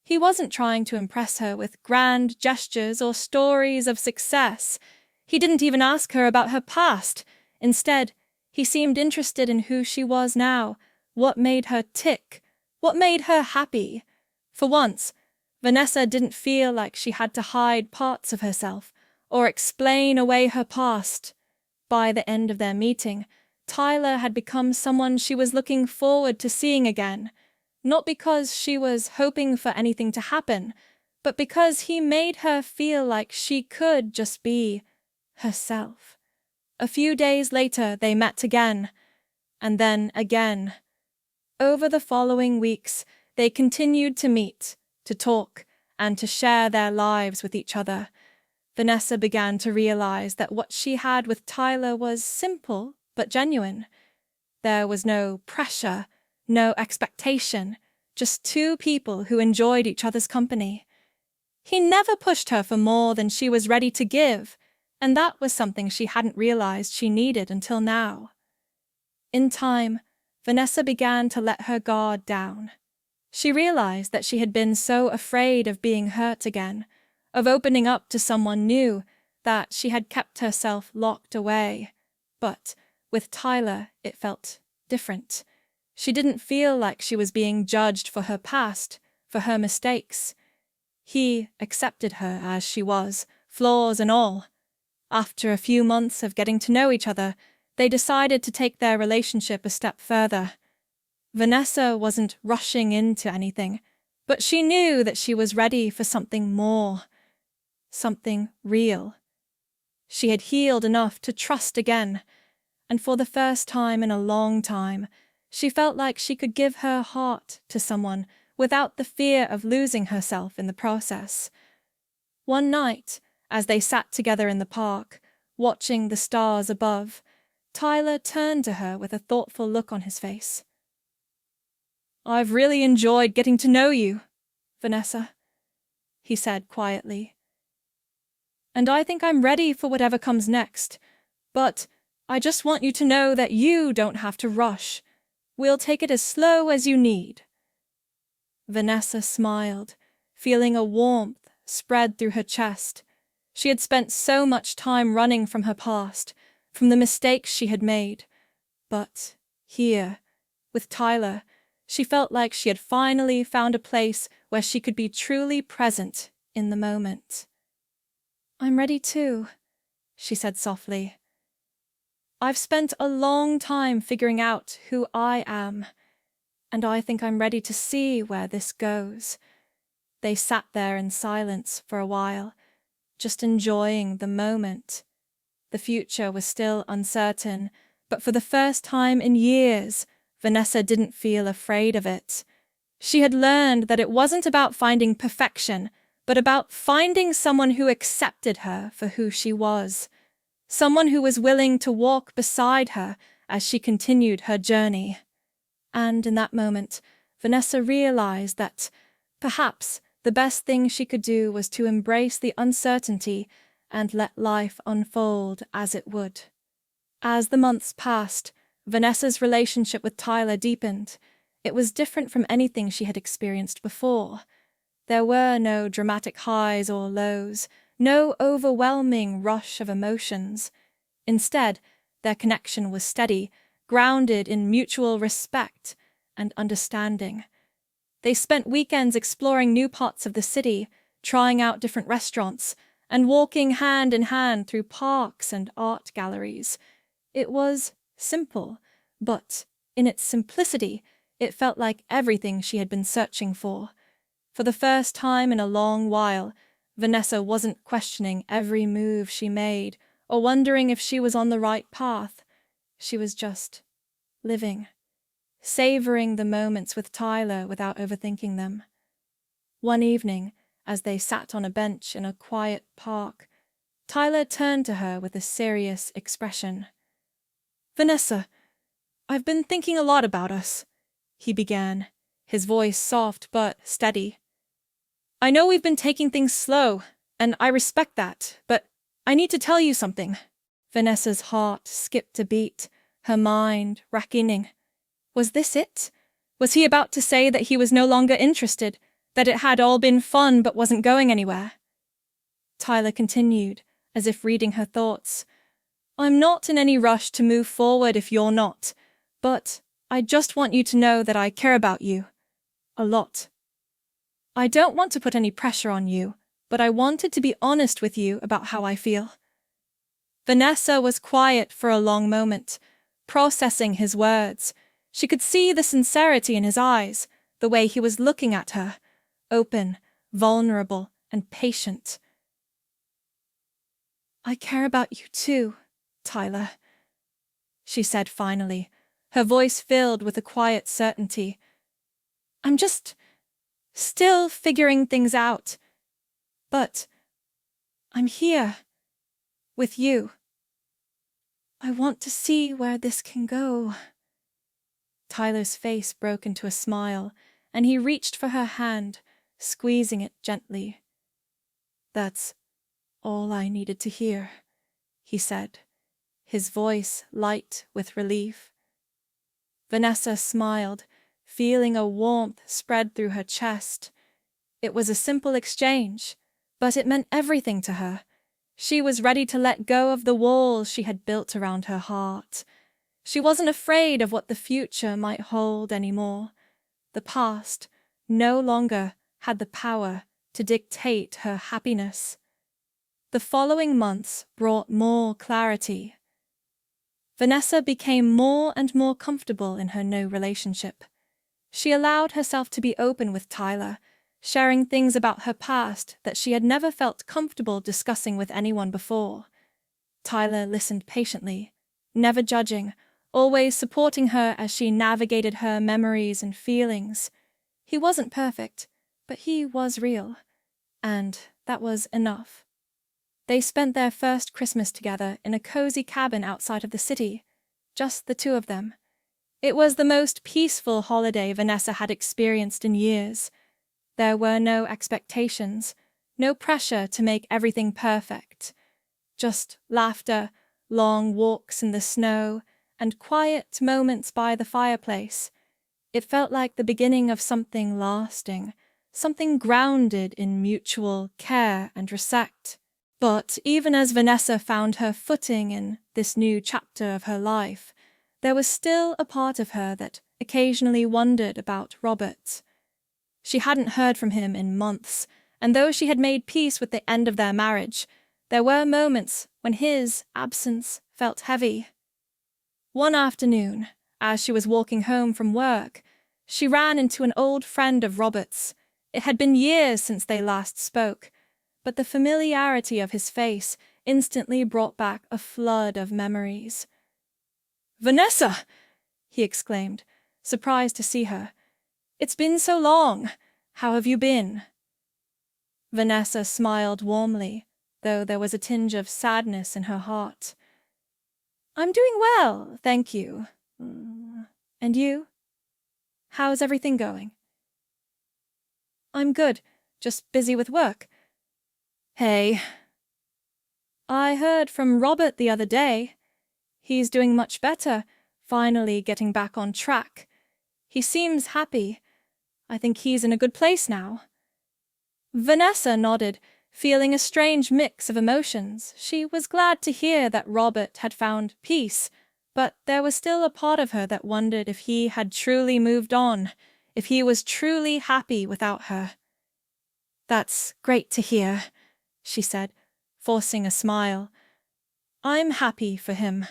He wasn't trying to impress her with grand gestures or stories of success. He didn't even ask her about her past. Instead, he seemed interested in who she was now, what made her tick, what made her happy. For once, Vanessa didn't feel like she had to hide parts of herself or explain away her past. By the end of their meeting, Tyler had become someone she was looking forward to seeing again, not because she was hoping for anything to happen, but because he made her feel like she could just be herself. A few days later, they met again, and then again. Over the following weeks, they continued to meet, to talk, and to share their lives with each other. Vanessa began to realize that what she had with Tyler was simple but genuine. There was no pressure, no expectation, just two people who enjoyed each other's company. He never pushed her for more than she was ready to give, and that was something she hadn't realized she needed until now. In time, Vanessa began to let her guard down. She realized that she had been so afraid of being hurt again, of opening up to someone new, that she had kept herself locked away. But with Tyler, it felt different. She didn't feel like she was being judged for her past, for her mistakes. He accepted her as she was, flaws and all. After a few months of getting to know each other, they decided to take their relationship a step further. Vanessa wasn't rushing into anything, but she knew that she was ready for something more, something real. She had healed enough to trust again, and for the first time in a long time, she felt like she could give her heart to someone without the fear of losing herself in the process. One night, as they sat together in the park, watching the stars above, Tyler turned to her with a thoughtful look on his face. "I've really enjoyed getting to know you, Vanessa," he said quietly. "And I think I'm ready for whatever comes next, but I just want you to know that you don't have to rush. We'll take it as slow as you need." Vanessa smiled, feeling a warmth spread through her chest. She had spent so much time running from her past, from the mistakes she had made. But here, with Tyler, she felt like she had finally found a place where she could be truly present in the moment. "I'm ready too," she said softly. "I've spent a long time figuring out who I am, and I think I'm ready to see where this goes." They sat there in silence for a while, just enjoying the moment. The future was still uncertain, but for the first time in years, Vanessa didn't feel afraid of it. She had learned that it wasn't about finding perfection, but about finding someone who accepted her for who she was. Someone who was willing to walk beside her as she continued her journey. And in that moment, Vanessa realized that perhaps the best thing she could do was to embrace the uncertainty and let life unfold as it would. As the months passed, Vanessa's relationship with Tyler deepened. It was different from anything she had experienced before. There were no dramatic highs or lows, no overwhelming rush of emotions. Instead, their connection was steady, grounded in mutual respect and understanding. They spent weekends exploring new parts of the city, trying out different restaurants, and walking hand in hand through parks and art galleries. It was simple, but in its simplicity, it felt like everything she had been searching for. For the first time in a long while, Vanessa wasn't questioning every move she made or wondering if she was on the right path. She was just living, savoring the moments with Tyler without overthinking them. One evening, as they sat on a bench in a quiet park, Tyler turned to her with a serious expression. "Vanessa, I've been thinking a lot about us," he began, his voice soft but steady. "I know we've been taking things slow, and I respect that, but I need to tell you something." Vanessa's heart skipped a beat, her mind racking. Was this it? Was he about to say that he was no longer interested, that it had all been fun but wasn't going anywhere? Tyler continued, as if reading her thoughts. "I'm not in any rush to move forward if you're not, but I just want you to know that I care about you. A lot. I don't want to put any pressure on you, but I wanted to be honest with you about how I feel." Vanessa was quiet for a long moment, processing his words. She could see the sincerity in his eyes, the way he was looking at her, open, vulnerable, and patient. "I care about you too, Tyler," she said finally, her voice filled with a quiet certainty. "I'm just still figuring things out, but I'm here with you. I want to see where this can go." Tyler's face broke into a smile, and he reached for her hand, squeezing it gently. "That's all I needed to hear," he said, his voice light with relief. Vanessa smiled, feeling a warmth spread through her chest. It was a simple exchange, but it meant everything to her. She was ready to let go of the walls she had built around her heart. She wasn't afraid of what the future might hold anymore. The past no longer had the power to dictate her happiness. The following months brought more clarity. Vanessa became more and more comfortable in her new relationship. She allowed herself to be open with Tyler, sharing things about her past that she had never felt comfortable discussing with anyone before. Tyler listened patiently, never judging, always supporting her as she navigated her memories and feelings. He wasn't perfect, but he was real, and that was enough. They spent their first Christmas together in a cozy cabin outside of the city, just the two of them. It was the most peaceful holiday Vanessa had experienced in years. There were no expectations, no pressure to make everything perfect. Just laughter, long walks in the snow, and quiet moments by the fireplace. It felt like the beginning of something lasting, something grounded in mutual care and respect. But even as Vanessa found her footing in this new chapter of her life, there was still a part of her that occasionally wondered about Robert. She hadn't heard from him in months, and though she had made peace with the end of their marriage, there were moments when his absence felt heavy. One afternoon, as she was walking home from work, she ran into an old friend of Robert's. It had been years since they last spoke, but the familiarity of his face instantly brought back a flood of memories. "Vanessa!" he exclaimed, surprised to see her. "It's been so long. How have you been?" Vanessa smiled warmly, though there was a tinge of sadness in her heart. "I'm doing well, thank you. And you? How's everything going?" "I'm good, just busy with work." "Hey." "I heard from Robert the other day. He's doing much better, finally getting back on track. He seems happy. I think he's in a good place now." Vanessa nodded, feeling a strange mix of emotions. She was glad to hear that Robert had found peace, but there was still a part of her that wondered if he had truly moved on, if he was truly happy without her. "That's great to hear," she said, forcing a smile. "I'm happy for him."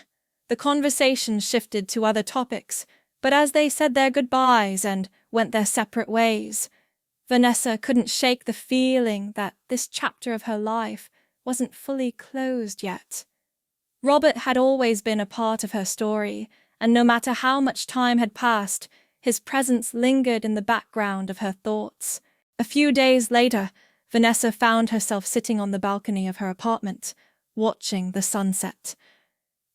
The conversation shifted to other topics, but as they said their goodbyes and went their separate ways, Vanessa couldn't shake the feeling that this chapter of her life wasn't fully closed yet. Robert had always been a part of her story, and no matter how much time had passed, his presence lingered in the background of her thoughts. A few days later, Vanessa found herself sitting on the balcony of her apartment, watching the sunset.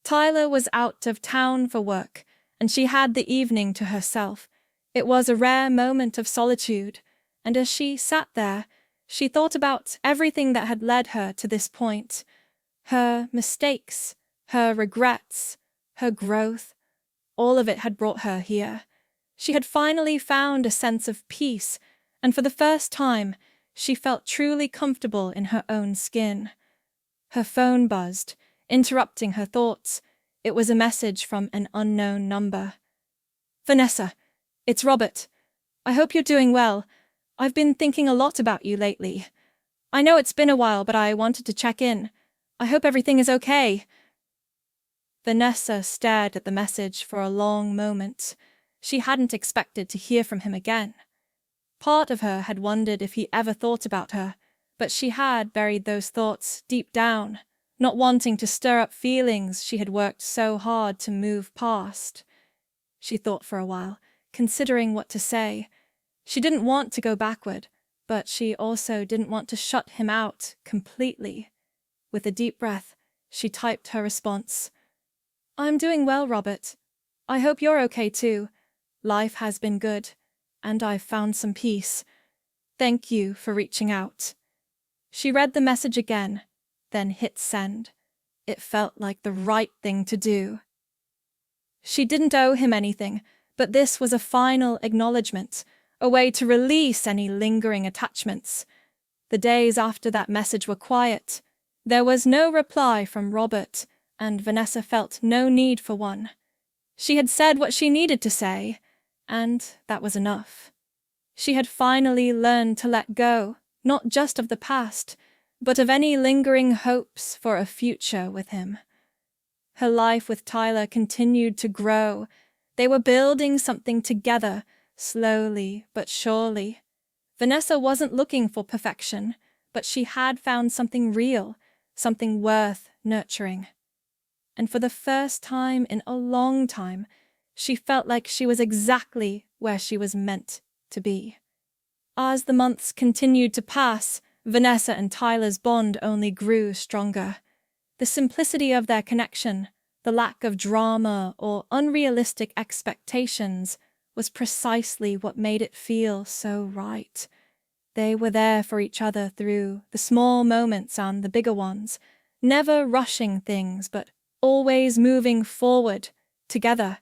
Tyler was out of town for work, and she had the evening to herself. It was a rare moment of solitude, and as she sat there, she thought about everything that had led her to this point. Her mistakes, her regrets, her growth, all of it had brought her here. She had finally found a sense of peace, and for the first time, she felt truly comfortable in her own skin. Her phone buzzed, interrupting her thoughts. It was a message from an unknown number. "Vanessa, it's Robert. I hope you're doing well. I've been thinking a lot about you lately. I know it's been a while, but I wanted to check in. I hope everything is okay." Vanessa stared at the message for a long moment. She hadn't expected to hear from him again. Part of her had wondered if he ever thought about her, but she had buried those thoughts deep down, not wanting to stir up feelings she had worked so hard to move past. She thought for a while, considering what to say. She didn't want to go backward, but she also didn't want to shut him out completely. With a deep breath, she typed her response. "I'm doing well, Robert. I hope you're okay too. Life has been good, and I've found some peace. Thank you for reaching out." She read the message again, then hit send. It felt like the right thing to do. She didn't owe him anything, but this was a final acknowledgement, a way to release any lingering attachments. The days after that message were quiet. There was no reply from Robert, and Vanessa felt no need for one. She had said what she needed to say, and that was enough. She had finally learned to let go, not just of the past, but of any lingering hopes for a future with him. Her life with Tyler continued to grow. They were building something together, slowly but surely. Vanessa wasn't looking for perfection, but she had found something real, something worth nurturing. And for the first time in a long time, she felt like she was exactly where she was meant to be. As the months continued to pass, Vanessa and Tyler's bond only grew stronger. The simplicity of their connection, the lack of drama or unrealistic expectations, was precisely what made it feel so right. They were there for each other through the small moments and the bigger ones, never rushing things, but always moving forward, together.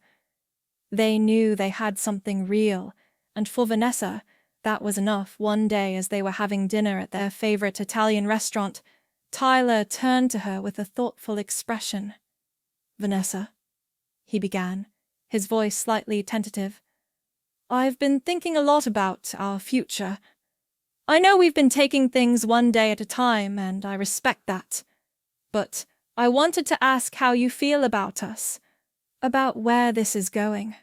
They knew they had something real, and for Vanessa, that was enough. One day as they were having dinner at their favorite Italian restaurant, Tyler turned to her with a thoughtful expression. "Vanessa," he began, his voice slightly tentative, "I've been thinking a lot about our future. I know we've been taking things one day at a time, and I respect that. But I wanted to ask how you feel about us, about where this is going."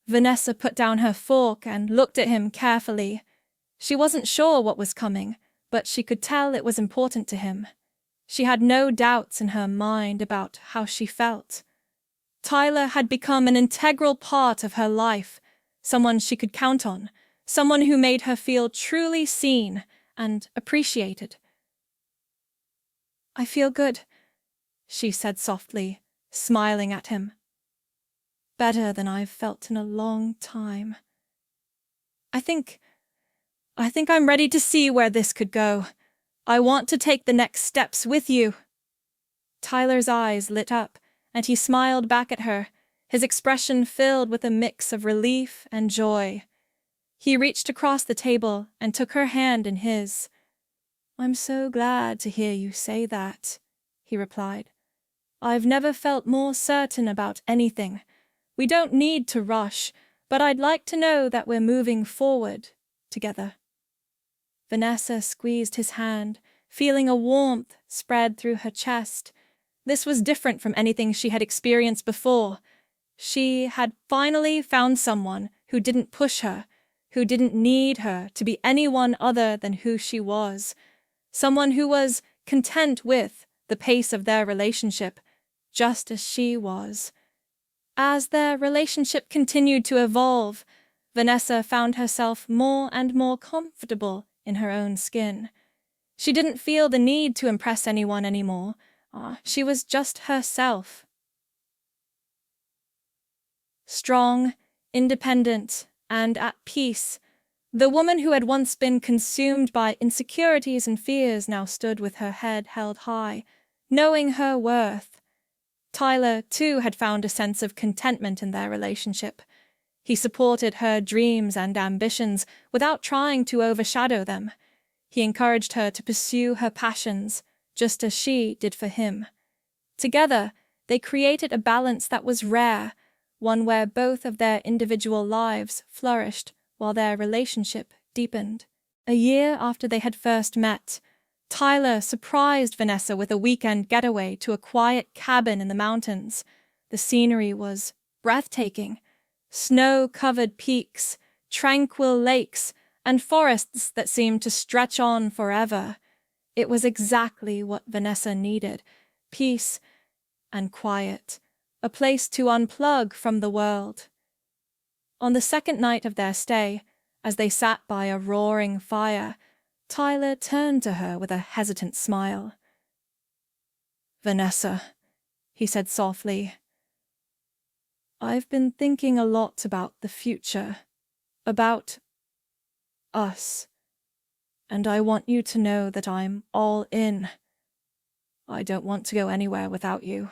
Vanessa put down her fork and looked at him carefully. She wasn't sure what was coming, but she could tell it was important to him. She had no doubts in her mind about how she felt. Tyler had become an integral part of her life, someone she could count on, someone who made her feel truly seen and appreciated. "I feel good," she said softly, smiling at him. "Better than I've felt in a long time. I think I'm ready to see where this could go. I want to take the next steps with you." Tyler's eyes lit up, and he smiled back at her, his expression filled with a mix of relief and joy. He reached across the table and took her hand in his. "I'm so glad to hear you say that," he replied. "I've never felt more certain about anything. We don't need to rush, but I'd like to know that we're moving forward together." Vanessa squeezed his hand, feeling a warmth spread through her chest. This was different from anything she had experienced before. She had finally found someone who didn't push her, who didn't need her to be anyone other than who she was. Someone who was content with the pace of their relationship, just as she was. As their relationship continued to evolve, Vanessa found herself more and more comfortable in her own skin. She didn't feel the need to impress anyone anymore. She was just herself. Strong, independent, and at peace, the woman who had once been consumed by insecurities and fears now stood with her head held high, knowing her worth. Tyler, too, had found a sense of contentment in their relationship. He supported her dreams and ambitions without trying to overshadow them. He encouraged her to pursue her passions, just as she did for him. Together, they created a balance that was rare, one where both of their individual lives flourished while their relationship deepened. A year after they had first met, Tyler surprised Vanessa with a weekend getaway to a quiet cabin in the mountains. The scenery was breathtaking. Snow-covered peaks, tranquil lakes, and forests that seemed to stretch on forever. It was exactly what Vanessa needed: peace and quiet, a place to unplug from the world. On the second night of their stay, as they sat by a roaring fire, Tyler turned to her with a hesitant smile. "Vanessa," he said softly, "I've been thinking a lot about the future, about us, and I want you to know that I'm all in. I don't want to go anywhere without you."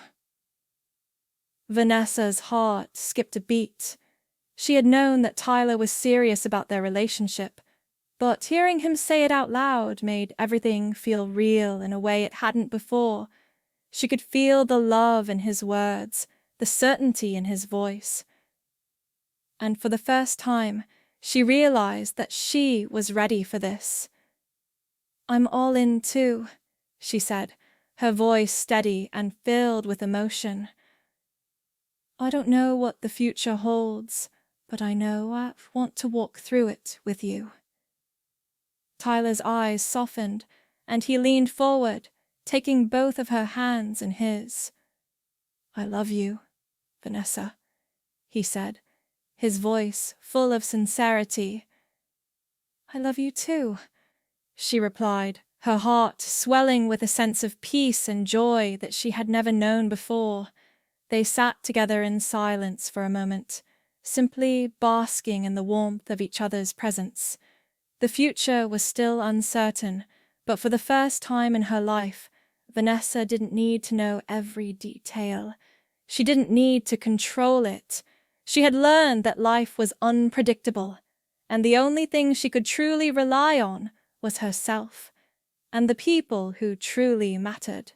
Vanessa's heart skipped a beat. She had known that Tyler was serious about their relationship, but hearing him say it out loud made everything feel real in a way it hadn't before. She could feel the love in his words, the certainty in his voice. And for the first time, she realized that she was ready for this. "I'm all in too," she said, her voice steady and filled with emotion. "I don't know what the future holds, but I know I want to walk through it with you." Tyler's eyes softened, and he leaned forward, taking both of her hands in his. "I love you, Vanessa," he said, his voice full of sincerity. "I love you too," she replied, her heart swelling with a sense of peace and joy that she had never known before. They sat together in silence for a moment, simply basking in the warmth of each other's presence. The future was still uncertain, but for the first time in her life, Vanessa didn't need to know every detail. She didn't need to control it. She had learned that life was unpredictable, and the only thing she could truly rely on was herself, and the people who truly mattered.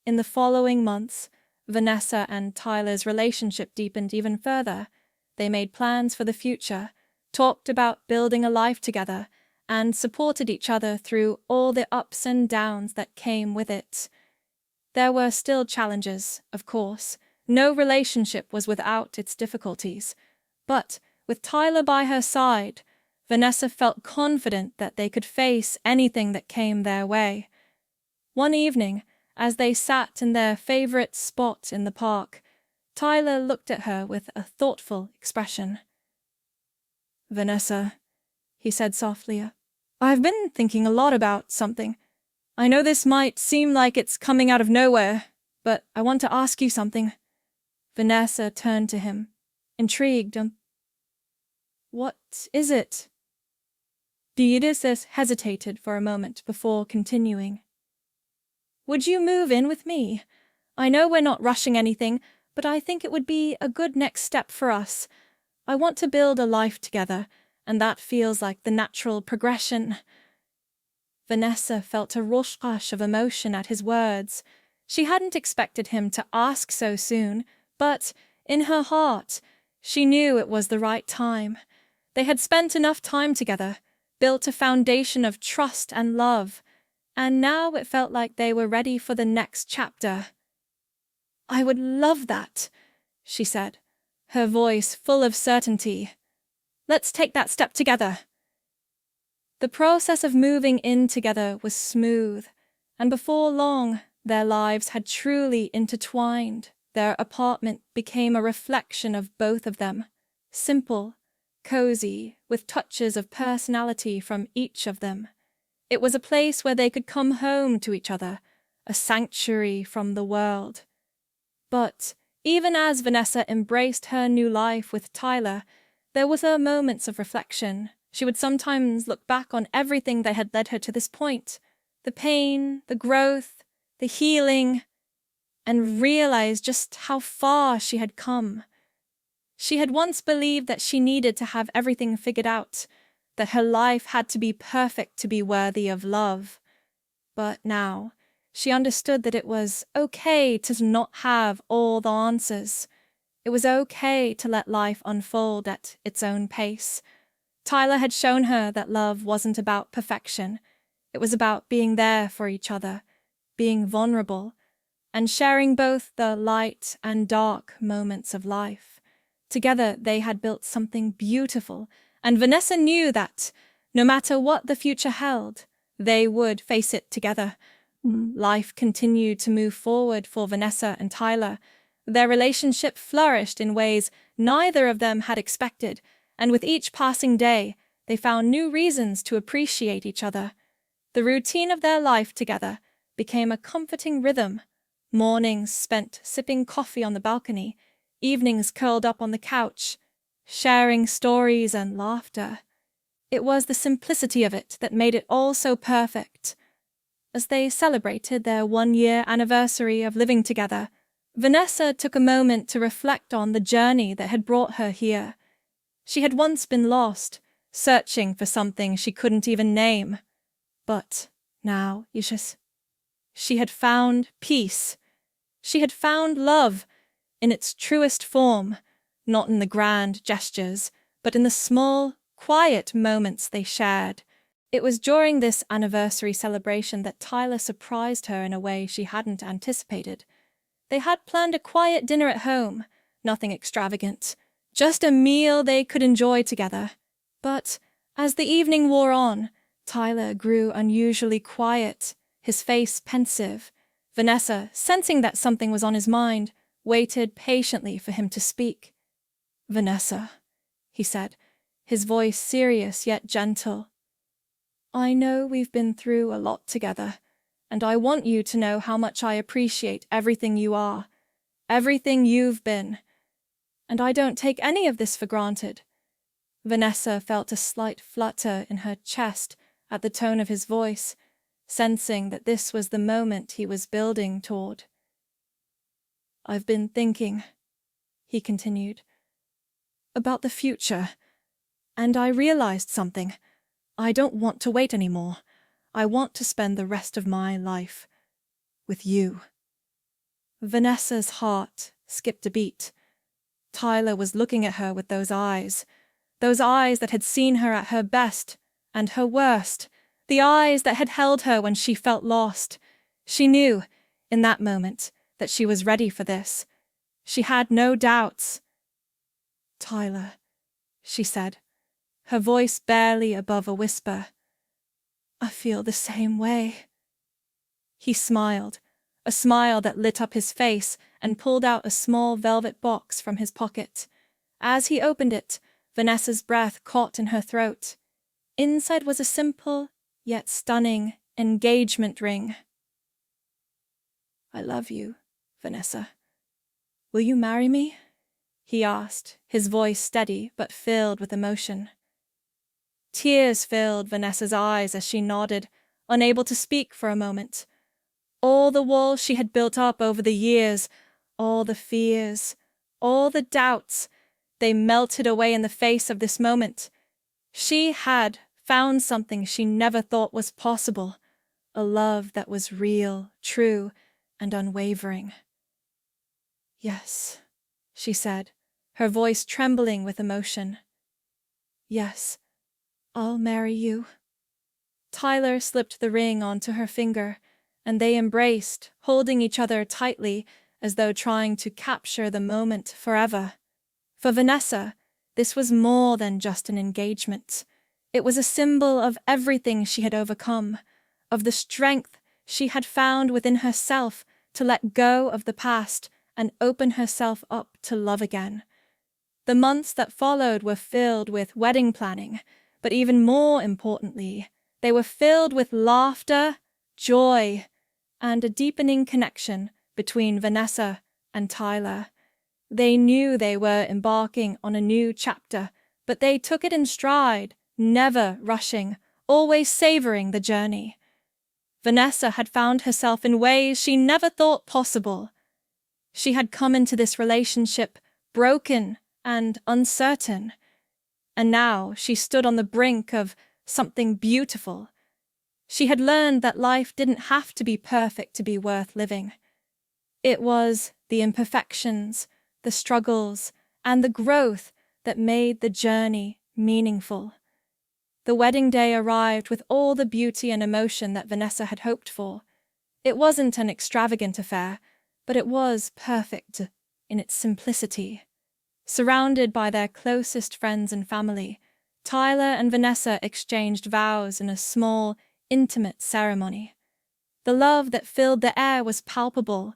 In the following months, Vanessa and Tyler's relationship deepened even further. They made plans for the future, talked about building a life together, and supported each other through all the ups and downs that came with it. There were still challenges, of course. No relationship was without its difficulties. But with Tyler by her side, Vanessa felt confident that they could face anything that came their way. One evening, as they sat in their favorite spot in the park, Tyler looked at her with a thoughtful expression. "Vanessa," he said softly, "I've been thinking a lot about something. I know this might seem like it's coming out of nowhere, but I want to ask you something." Vanessa turned to him, intrigued. "What is it?" Eurydice hesitated for a moment before continuing. "Would you move in with me? I know we're not rushing anything, but I think it would be a good next step for us. I want to build a life together, and that feels like the natural progression." Vanessa felt a rush of emotion at his words. She hadn't expected him to ask so soon, but, in her heart, she knew it was the right time. They had spent enough time together, built a foundation of trust and love, and now it felt like they were ready for the next chapter. "I would love that," she said, her voice full of certainty. "Let's take that step together." The process of moving in together was smooth, and before long, their lives had truly intertwined. Their apartment became a reflection of both of them, simple, cozy, with touches of personality from each of them. It was a place where they could come home to each other, a sanctuary from the world. But even as Vanessa embraced her new life with Tyler, there were moments of reflection. She would sometimes look back on everything that had led her to this point, the pain, the growth, the healing, and realize just how far she had come. She had once believed that she needed to have everything figured out, that her life had to be perfect to be worthy of love. But now, she understood that it was okay to not have all the answers. It was okay to let life unfold at its own pace. Tyler had shown her that love wasn't about perfection. It was about being there for each other, being vulnerable, and sharing both the light and dark moments of life. Together they had built something beautiful, and Vanessa knew that, no matter what the future held, they would face it together. Life continued to move forward for Vanessa and Tyler. Their relationship flourished in ways neither of them had expected, and with each passing day, they found new reasons to appreciate each other. The routine of their life together became a comforting rhythm. Mornings spent sipping coffee on the balcony, evenings curled up on the couch, sharing stories and laughter. It was the simplicity of it that made it all so perfect. As they celebrated their 1-year anniversary of living together, Vanessa took a moment to reflect on the journey that had brought her here. She had once been lost, searching for something she couldn't even name. But now, she had found peace. She had found love in its truest form, not in the grand gestures, but in the small, quiet moments they shared. It was during this anniversary celebration that Tyler surprised her in a way she hadn't anticipated. They had planned a quiet dinner at home, nothing extravagant, just a meal they could enjoy together. But as the evening wore on, Tyler grew unusually quiet, his face pensive. Vanessa, sensing that something was on his mind, waited patiently for him to speak. "Vanessa," he said, his voice serious yet gentle. "I know we've been through a lot together, and I want you to know how much I appreciate everything you are, everything you've been. And I don't take any of this for granted." Vanessa felt a slight flutter in her chest at the tone of his voice, sensing that this was the moment he was building toward. "I've been thinking," he continued, "about the future, and I realized something. I don't want to wait anymore. I want to spend the rest of my life with you." Vanessa's heart skipped a beat. Tyler was looking at her with those eyes that had seen her at her best and her worst, the eyes that had held her when she felt lost. She knew, in that moment, that she was ready for this. She had no doubts. "Tyler," she said, her voice barely above a whisper. "I feel the same way." He smiled, a smile that lit up his face, and pulled out a small velvet box from his pocket. As he opened it, Vanessa's breath caught in her throat. Inside was a simple, yet stunning, engagement ring. "I love you, Vanessa. Will you marry me?" he asked, his voice steady but filled with emotion. Tears filled Vanessa's eyes as she nodded, unable to speak for a moment. All the walls she had built up over the years, all the fears, all the doubts, they melted away in the face of this moment. She had found something she never thought was possible, a love that was real, true, and unwavering. "Yes," she said, her voice trembling with emotion. "Yes, I'll marry you." Tyler slipped the ring onto her finger, and they embraced, holding each other tightly as though trying to capture the moment forever. For Vanessa, this was more than just an engagement. It was a symbol of everything she had overcome, of the strength she had found within herself to let go of the past and open herself up to love again. The months that followed were filled with wedding planning, but even more importantly, they were filled with laughter, joy, and a deepening connection between Vanessa and Tyler. They knew they were embarking on a new chapter, but they took it in stride, never rushing, always savoring the journey. Vanessa had found herself in ways she never thought possible. She had come into this relationship broken and uncertain, and now she stood on the brink of something beautiful. She had learned that life didn't have to be perfect to be worth living. It was the imperfections, the struggles, and the growth that made the journey meaningful. The wedding day arrived with all the beauty and emotion that Vanessa had hoped for. It wasn't an extravagant affair, but it was perfect in its simplicity. Surrounded by their closest friends and family, Tyler and Vanessa exchanged vows in a small, intimate ceremony. The love that filled the air was palpable.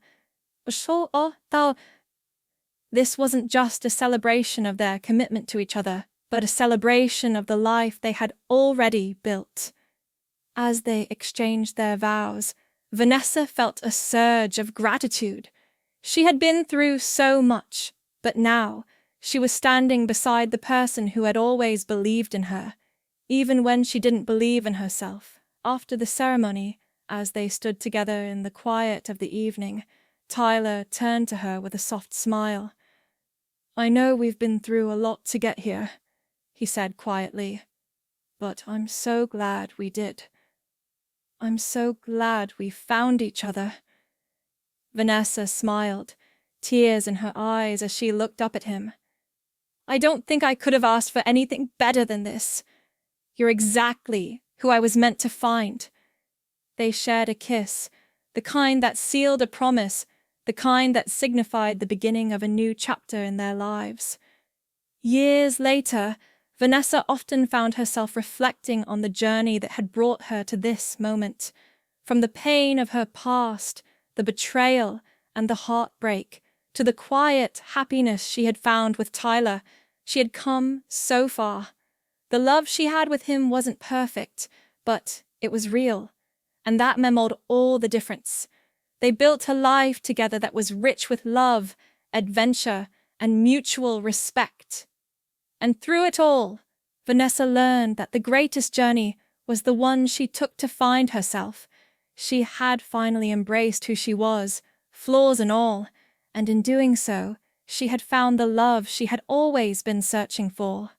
This wasn't just a celebration of their commitment to each other, but a celebration of the life they had already built. As they exchanged their vows, Vanessa felt a surge of gratitude. She had been through so much, but now she was standing beside the person who had always believed in her, even when she didn't believe in herself. After the ceremony, as they stood together in the quiet of the evening, Tyler turned to her with a soft smile. "I know we've been through a lot to get here," he said quietly, "but I'm so glad we did. I'm so glad we found each other." Vanessa smiled, tears in her eyes as she looked up at him. "I don't think I could have asked for anything better than this. You're exactly who I was meant to find." They shared a kiss, the kind that sealed a promise, the kind that signified the beginning of a new chapter in their lives. Years later, Vanessa often found herself reflecting on the journey that had brought her to this moment. From the pain of her past, the betrayal, and the heartbreak, to the quiet happiness she had found with Tyler, she had come so far. The love she had with him wasn't perfect, but it was real, and that made all the difference. They built a life together that was rich with love, adventure, and mutual respect. And through it all, Vanessa learned that the greatest journey was the one she took to find herself. She had finally embraced who she was, flaws and all, and in doing so, she had found the love she had always been searching for.